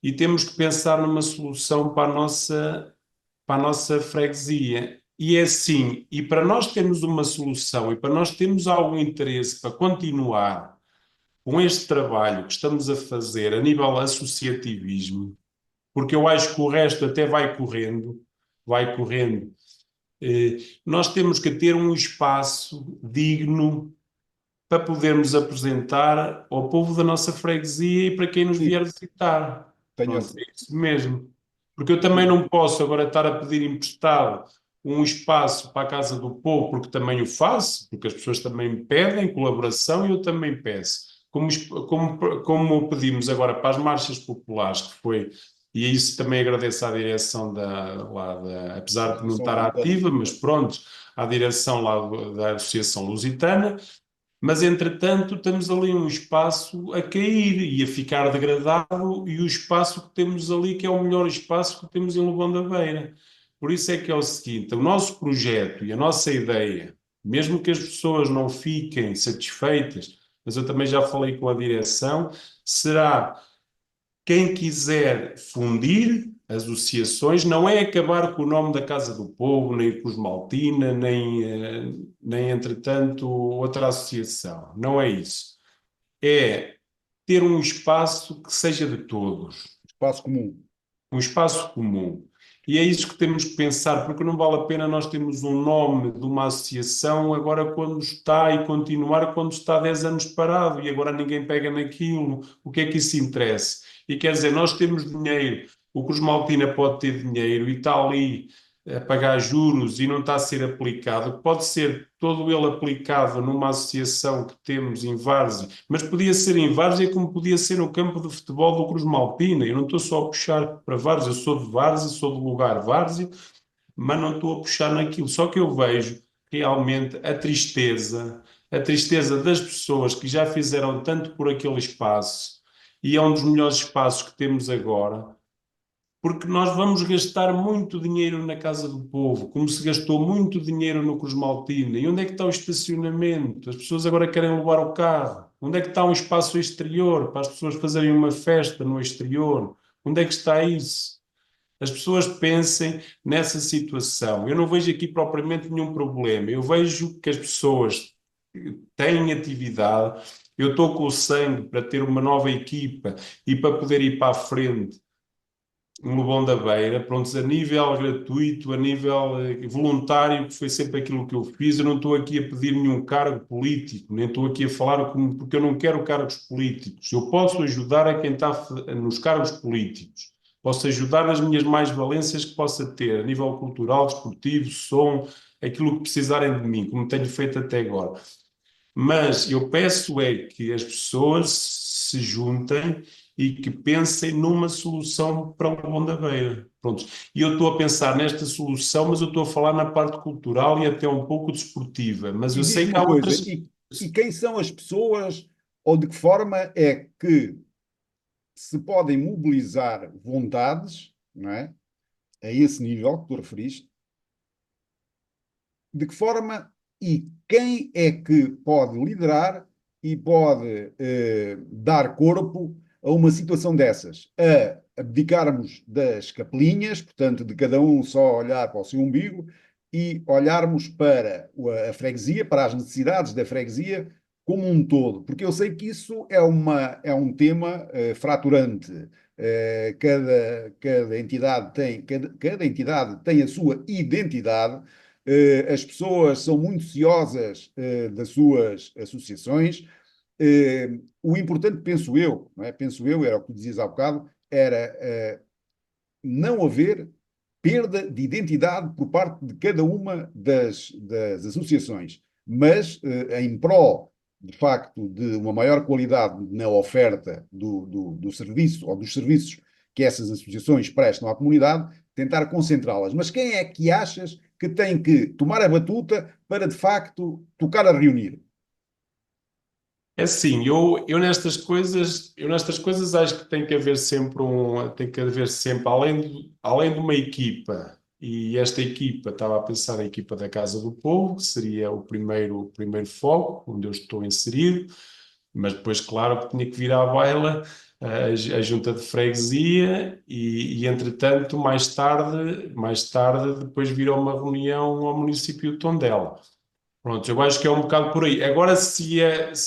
e temos que pensar numa solução para a nossa freguesia. E é assim, e para nós termos uma solução e para nós termos algum interesse para continuar com este trabalho que estamos a fazer a nível associativismo, porque eu acho que o resto até vai correndo. Nós temos que ter um espaço digno para podermos apresentar ao povo da nossa freguesia e para quem nos Sim, vier visitar. tenho Pronto, é isso mesmo. Porque eu também não posso agora estar a pedir emprestado um espaço para a Casa do Povo, porque também o faço, porque as pessoas também me pedem colaboração e eu também peço. Como pedimos agora para as marchas populares, que foi, e isso também agradeço à direção apesar de não Associação estar Lusitana. ativa, mas pronto, à direção lá da Associação Lusitana, mas, entretanto, temos ali um espaço a cair e a ficar degradado, e o espaço que temos ali, que é o melhor espaço que temos em Lobão da Beira. Por isso é que é o seguinte: o nosso projeto e a nossa ideia, mesmo que as pessoas não fiquem satisfeitas, mas eu também já falei com a direção, será quem quiser fundir associações, não é acabar com o nome da Casa do Povo, nem com os Maltina, nem entretanto outra associação. Não é isso. É ter um espaço que seja de todos, Espaço comum. um espaço comum. E é isso que temos que pensar, porque não vale a pena nós termos um nome de uma associação agora quando está e continuar quando está 10 anos parado e agora ninguém pega naquilo. O que é que isso interessa? E quer dizer, nós temos dinheiro, o Cruz Maltina pode ter dinheiro e está ali a pagar juros e não está a ser aplicado, pode ser todo ele aplicado numa associação que temos em Várzea, mas podia ser em Várzea como podia ser no campo de futebol do Cruz Maltina. Eu não estou só a puxar para Várzea, eu sou de Várzea, sou do lugar Várzea, mas não estou a puxar naquilo. Só que eu vejo realmente a tristeza das pessoas que já fizeram tanto por aquele espaço, e é um dos melhores espaços que temos agora, porque nós vamos gastar muito dinheiro na Casa do Povo, como se gastou muito dinheiro no Cruz Maltina. E onde é que está o estacionamento? As pessoas agora querem levar o carro. Onde é que está um espaço exterior para as pessoas fazerem uma festa no exterior? Onde é que está isso? As pessoas pensem nessa situação. Eu não vejo aqui propriamente nenhum problema. Eu vejo que as pessoas têm atividade. Eu estou com o sangue para ter uma nova equipa e para poder ir para a frente um Lobão da Beira, pronto, a nível gratuito, a nível voluntário, que foi sempre aquilo que eu fiz. Eu não estou aqui a pedir nenhum cargo político, nem estou aqui a falar porque eu não quero cargos políticos. Eu posso ajudar a quem está nos cargos políticos. Posso ajudar nas minhas mais-valências que possa ter, a nível cultural, desportivo, som, aquilo que precisarem de mim, como tenho feito até agora. Mas eu peço é que as pessoas se juntem e que pensem numa solução para o Lobão da Beira. Pronto. E eu estou a pensar nesta solução, mas eu estou a falar na parte cultural e até um pouco desportiva. Mas E eu sei diz-me que uma há coisa, outras. e quem são as pessoas, ou de que forma é que se podem mobilizar vontades, não é? A esse nível que tu referiste, de que forma e quem é que pode liderar e pode dar corpo a uma situação dessas? A abdicarmos das capelinhas, portanto, de cada um só olhar para o seu umbigo e olharmos para a freguesia, para as necessidades da freguesia como um todo, porque eu sei que isso é um tema fraturante. Cada entidade cada entidade tem a sua identidade. As pessoas são muito ciosas das suas associações. O importante, penso eu, não é? Penso eu, era o que tu dizias há bocado, era não haver perda de identidade por parte de cada uma das associações, mas em prol, de facto, de uma maior qualidade na oferta do serviço ou dos serviços que essas associações prestam à comunidade, tentar concentrá-las. Mas quem é que achas que tem que tomar a batuta para, de facto, tocar a reunir? É assim, eu nestas coisas acho que tem que haver sempre tem que haver sempre, além de uma equipa, e esta equipa, estava a pensar na equipa da Casa do Povo, que seria o primeiro foco, onde eu estou inserido, mas depois, claro, que tinha que vir à baila a junta de freguesia entretanto, mais tarde, depois vir a uma reunião ao município de Tondela. Pronto, eu acho que é um bocado por aí. Agora, se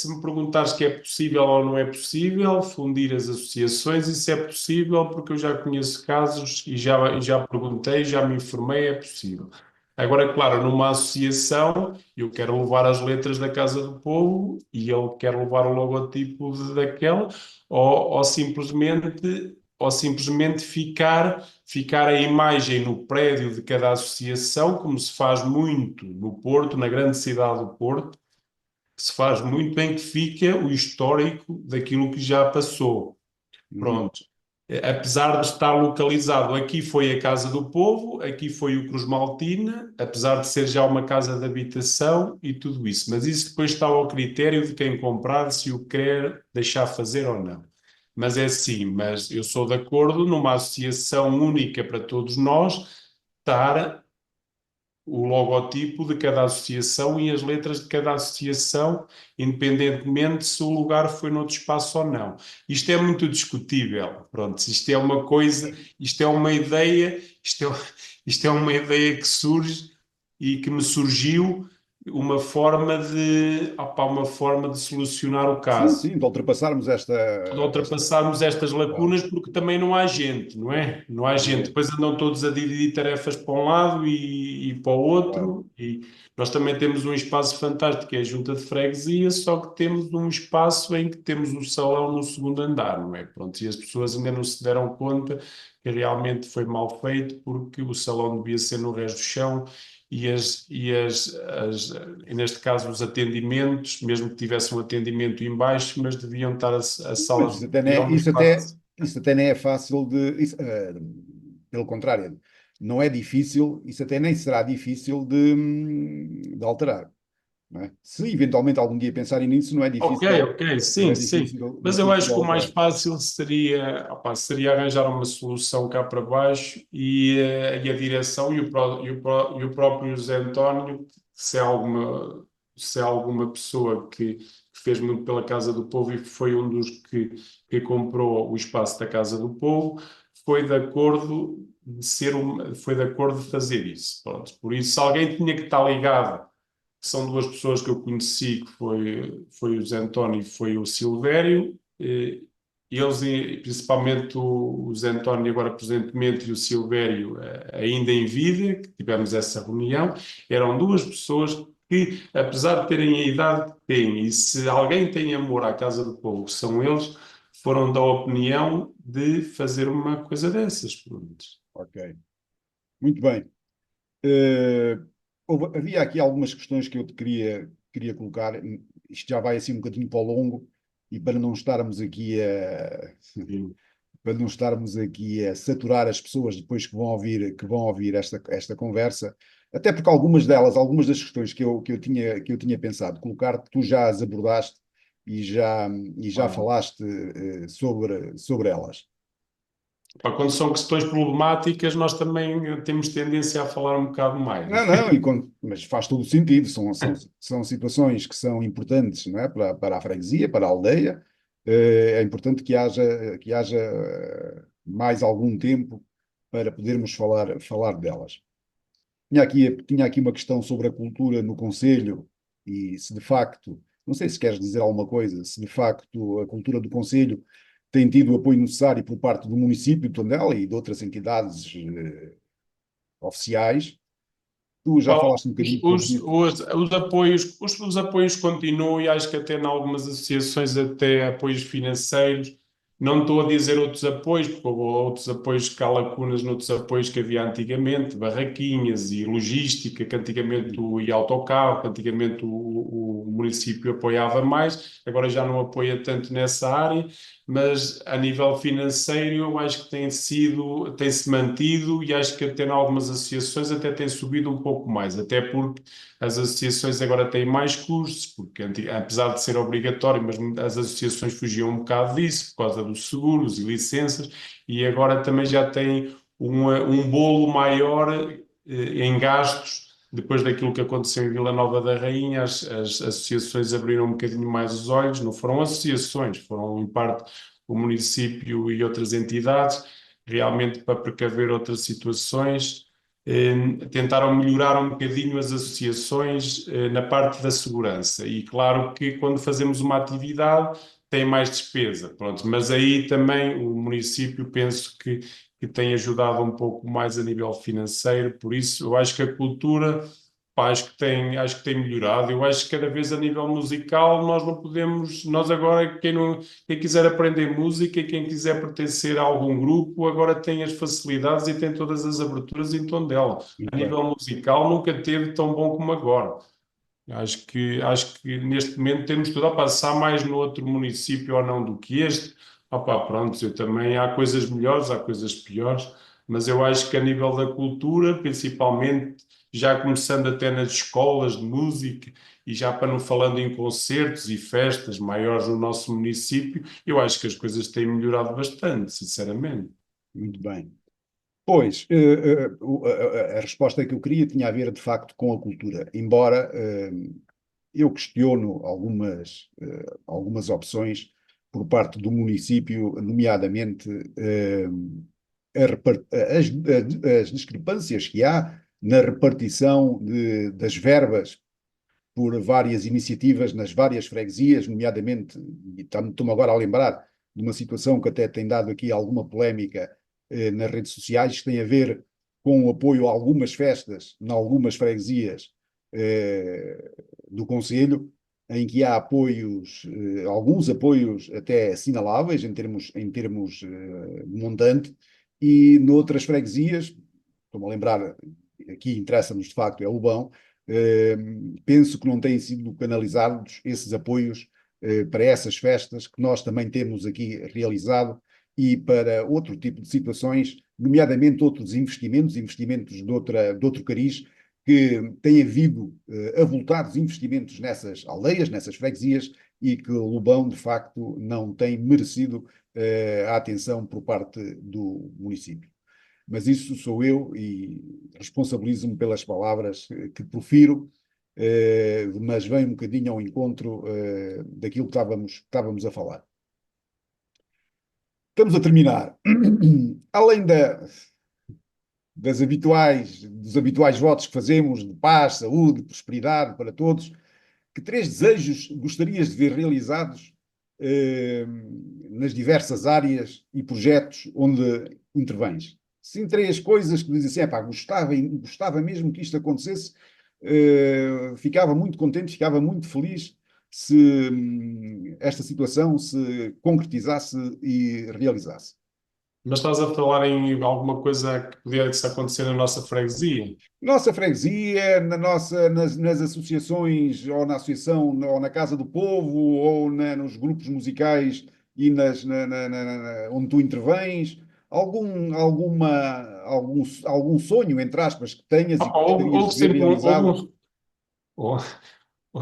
me perguntares que é possível ou não é possível fundir as associações, isso é possível porque eu já conheço casos e já perguntei, já me informei, é possível. Agora, claro, numa associação, eu quero levar as letras da Casa do Povo e ele quer levar o logotipo daquela, ou simplesmente ficar a imagem no prédio de cada associação, como se faz muito no Porto, na grande cidade do Porto, que se faz muito bem que fica o histórico daquilo que já passou. Uhum. Pronto. Apesar de estar localizado, aqui foi a Casa do Povo, aqui foi o Cruz Maltina, apesar de ser já uma casa de habitação e tudo isso. Mas isso depois está ao critério de quem comprar, se o quer deixar fazer ou não. Mas é assim, mas eu sou de acordo numa associação única para todos nós, estar o logotipo de cada associação e as letras de cada associação, independentemente se o lugar foi noutro espaço ou não. Isto é muito discutível. Pronto, isto é uma coisa, isto é uma ideia, isto é uma ideia que surge e que me surgiu uma forma de solucionar o Sim, caso, sim, de ultrapassarmos de esta... ultrapassarmos estas Claro, lacunas, porque também não há gente, não é? Não há gente. evidente, Depois andam todos a dividir tarefas para um lado e para o claro. outro. E nós também temos um espaço fantástico, que é a Junta de Freguesia, só que temos um espaço em que temos o salão no segundo andar, não é? Pronto, e as pessoas ainda não se deram conta que realmente foi mal feito, porque o salão devia ser no resto do chão e neste caso os atendimentos, mesmo que tivesse um atendimento em baixo, mas deviam estar as Mas salas de reunião no espaço. isso até nem é fácil de. Pelo contrário, não é difícil, isso até nem será difícil de alterar. Não é? Se eventualmente algum dia pensarem nisso, Ok, ok, não sim, é sim. difícil, Mas eu difícil de acho que o mais alterar. fácil seria arranjar uma solução cá para baixo e a direção e o próprio José António, se é alguma pessoa que fez muito pela Casa do Povo e foi um dos que comprou o espaço da Casa do Povo, foi de acordo de fazer isso. Pronto. Por isso, se alguém tinha que estar ligado, são duas pessoas que eu conheci, que foi o Zé António e foi o Silvério. Eles, principalmente o Zé António, agora presentemente, e o Silvério, ainda em vida, que tivemos essa reunião, eram duas pessoas que, apesar de terem a idade que têm, e se alguém tem amor à Casa do Povo, que são eles, foram da opinião de fazer uma coisa dessas. Pronto. Ok, muito bem. Havia aqui algumas questões que eu te queria colocar. Isto já vai assim um bocadinho para o longo, e para não estarmos aqui a, Sim. para não estarmos aqui a saturar as pessoas depois que vão ouvir esta conversa, até porque algumas delas, algumas das questões que eu tinha pensado colocar, tu já as abordaste e já Ah. falaste sobre elas. Pá, quando são questões problemáticas, nós também temos tendência a falar um bocado mais. Não, não, mas faz todo o sentido. São situações que são importantes, não é? Para a freguesia, para a aldeia. É importante que haja mais algum tempo para podermos falar delas. Tinha aqui uma questão sobre a cultura no Conselho e se de facto, não sei se queres dizer alguma coisa, se de facto a cultura do Conselho tem tido o apoio necessário por parte do município de Tondela e de outras entidades oficiais. Tu já Pá, falaste um bocadinho sobre isso. os apoios continuam e acho que até em algumas associações até apoios financeiros. Não estou a dizer outros apoios, porque houve outros apoios que há lacunas noutros apoios que havia antigamente, barraquinhas e logística, que antigamente e autocarro, que antigamente o município apoiava mais, agora já não apoia tanto nessa área, mas a nível financeiro eu acho que tem-se mantido e acho que até em algumas associações até tem subido um pouco mais, até porque as associações agora têm mais custos, porque apesar de ser obrigatório, mas as associações fugiam um bocado disso por causa dos seguros e licenças, e agora também já têm um bolo maior em gastos. Depois daquilo que aconteceu em Vila Nova da Rainha, as associações abriram um bocadinho mais os olhos. Não foram associações, foram em parte o município e outras entidades, realmente para precaver outras situações. Tentaram melhorar um bocadinho as associações na parte da segurança. E claro que quando fazemos uma atividade tem mais despesa, pronto. Mas aí também o município penso que tem ajudado um pouco mais a nível financeiro. Por isso, eu acho que a cultura, pá, acho que tem melhorado. Eu acho que cada vez a nível musical nós não podemos, nós agora, quem quiser aprender música e quem quiser pertencer a algum grupo, agora tem as facilidades e tem todas as aberturas em tom dela. A Muito bem, nível musical nunca teve tão bom como agora. Acho que neste momento temos tudo a passar mais no outro município ou não do que este. Opá, pronto, eu também há coisas melhores, há coisas piores, mas eu acho que a nível da cultura, principalmente, já começando até nas escolas de música e já para não falando em concertos e festas maiores no nosso município, eu acho que as coisas têm melhorado bastante, sinceramente. muito bem. Pois, a resposta que eu queria tinha a ver, de facto, com a cultura, embora eu questiono algumas opções por parte do município, nomeadamente as discrepâncias que há na repartição das verbas por várias iniciativas nas várias freguesias, nomeadamente, e estou-me agora a lembrar de uma situação que até tem dado aqui alguma polémica nas redes sociais, que tem a ver com o apoio a algumas festas, em algumas freguesias do Conselho, em que há apoios, alguns apoios até assinaláveis em termos de montante, e noutras freguesias, estou-me a lembrar, aqui interessa-nos de facto, é o Lobão, penso que não têm sido canalizados esses apoios para essas festas que nós também temos aqui realizado e para outro tipo de situações, nomeadamente outros investimentos, de outro cariz, que tem havido avultados investimentos nessas aldeias, nessas freguesias, e que Lobão, de facto, não tem merecido a atenção por parte do município. Mas isso sou eu e responsabilizo-me pelas palavras que profiro, mas vem um bocadinho ao encontro daquilo que estávamos a falar. Estamos a terminar. Além dos habituais votos que fazemos de paz, saúde, prosperidade para todos, que três desejos gostarias de ver realizados nas diversas áreas e projetos onde intervens? Sim, três coisas que dizem assim, pá, gostava mesmo que isto acontecesse, ficava muito contente, ficava muito feliz se esta situação se concretizasse e realizasse. Mas estás a falar em alguma coisa que podia acontecer na nossa freguesia? Nossa freguesia, nas associações, ou na associação, ou na Casa do Povo, ou nos grupos musicais e onde tu intervens, algum sonho, entre aspas, que tenhas e que gostarias Houve de ver sempre realizado, houve,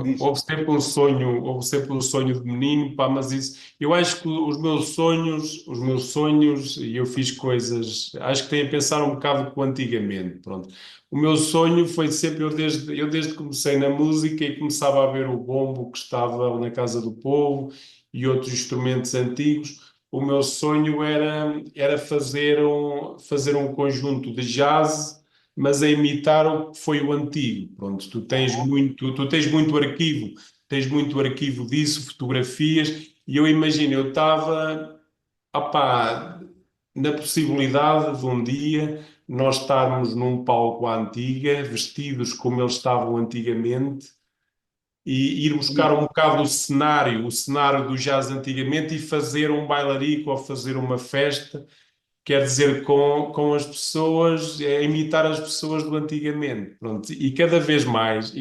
diz. houve sempre um sonho de menino, pá, mas isso, eu acho que os meus sonhos, e eu fiz coisas, acho que tenho a pensar um bocado com antigamente, pronto. O meu sonho foi sempre, eu desde que comecei na música e começava a ver o bombo que estava na Casa do Povo e outros instrumentos antigos, o meu sonho era fazer um conjunto de jazz, mas a imitar o que foi o antigo. Pronto, tu tens muito arquivo disso, fotografias, e eu imagino, eu estava, opá, na possibilidade de um dia nós estarmos num palco à antiga, vestidos como eles estavam antigamente, e ir buscar um bocado o cenário do jazz antigamente e fazer um bailarico ou fazer uma festa. Quer dizer, com as pessoas, é imitar as pessoas do antigamente. Pronto. E cada vez mais,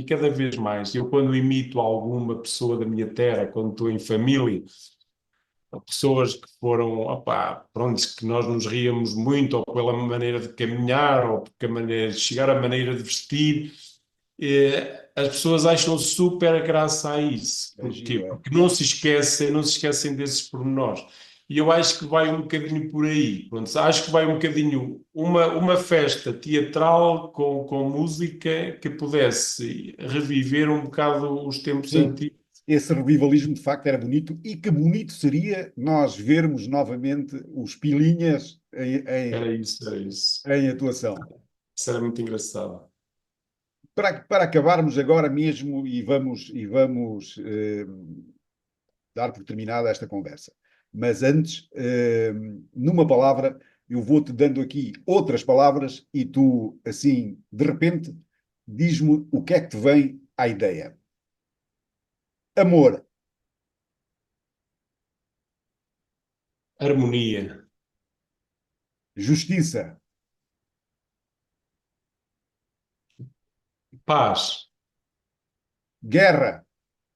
eu quando imito alguma pessoa da minha terra, quando estou em família, pessoas que foram, opá, pronto, que nós nos ríamos muito, ou pela maneira de caminhar, ou porque a maneira de chegar, a maneira de vestir, as pessoas acham super graça a isso. É Porquê? giro, é. Porque não se esquecem desses pormenores. E eu acho que vai um bocadinho por aí. Pronto, acho que vai um bocadinho uma festa teatral com música que pudesse reviver um bocado os tempos Sim, antigos. esse revivalismo de facto era bonito, e que bonito seria nós vermos novamente os Pilinhas Era isso, era isso. em atuação. Isso era muito engraçado. Para acabarmos agora mesmo e vamos dar por terminada esta conversa. Mas antes, numa palavra, eu vou-te dando aqui outras palavras e tu, assim, de repente, diz-me o que é que te vem à ideia. Amor, Harmonia, justiça, paz. guerra,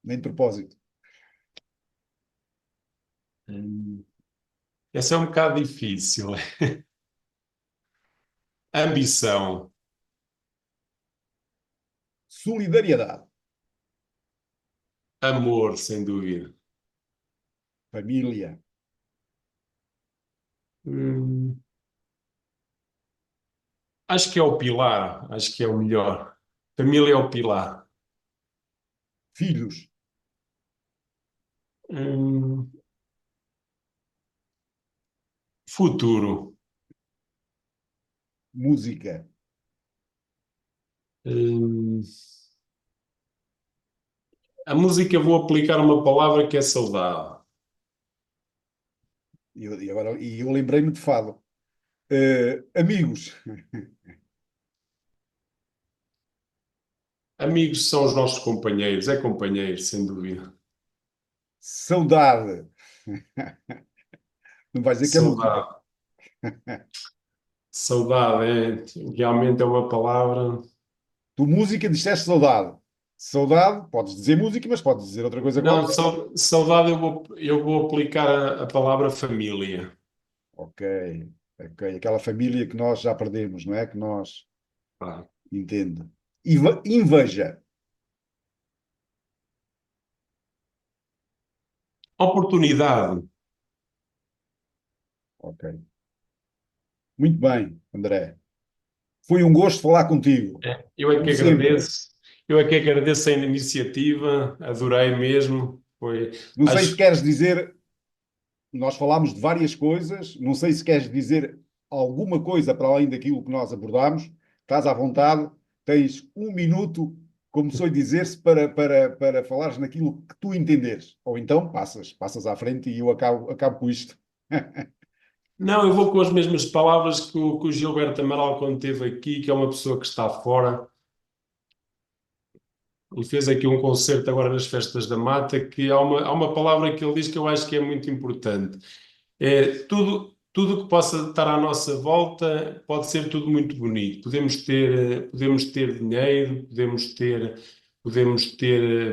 nem de propósito, Hum, Essa é um bocado difícil. Ambição, solidariedade, amor, sem dúvida. família, Hum, Acho que é o pilar, acho que é o melhor. Família é o pilar. filhos, Hum, Futuro. música, Hum, A música vou aplicar uma palavra que é saudade. E eu lembrei-me de fado. Amigos, Amigos são os nossos companheiros, é companheiros, sem dúvida. saudade. Não vais dizer que é música. Saudade. Saudade realmente é uma palavra. Tu, música, disseste saudade. Saudade, podes dizer música, mas podes dizer outra coisa Não, qualquer. saudade eu vou aplicar a palavra família. Ok, ok. Aquela família que nós já perdemos, não é? Que nós Pá. entende. Inveja. Oportunidade. Ok. Muito bem, André. Foi um gosto falar contigo. Eu é que Como sempre. agradeço. Eu é que agradeço a iniciativa, adorei mesmo. Não sei se Acho, queres dizer, nós falámos de várias coisas, não sei se queres dizer alguma coisa para além daquilo que nós abordámos. Estás à vontade, tens um minuto, como soe dizer-se, para falares naquilo que tu entenderes. Ou então passas à frente e eu acabo com isto. não, eu vou com as mesmas palavras que o Gilberto Amaral quando esteve aqui, que é uma pessoa que está fora. E fez aqui um concerto agora nas Festas da Mata, que há uma palavra que ele diz que eu acho que é muito importante. É tudo que possa estar à nossa volta pode ser tudo muito bonito. Podemos ter dinheiro, podemos ter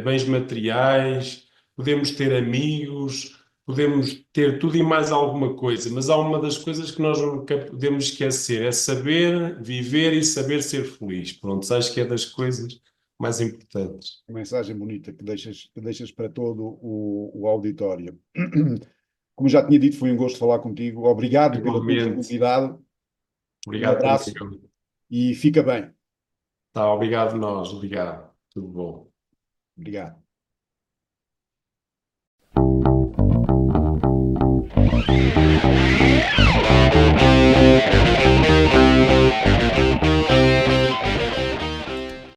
bens materiais, podemos ter amigos, podemos ter tudo e mais alguma coisa, mas há uma das coisas que nós nunca podemos esquecer, é saber viver e saber ser feliz. Pronto, acho que é das coisas mais importantes. Uma mensagem bonita que deixas para todo o auditório. Como já tinha dito, foi um gosto falar contigo. Obrigado pela tua Igualmente, disponibilidade. Um obrigado abraço também. e fica bem. Tá, obrigado nós, obrigado. Tudo bom. Obrigado.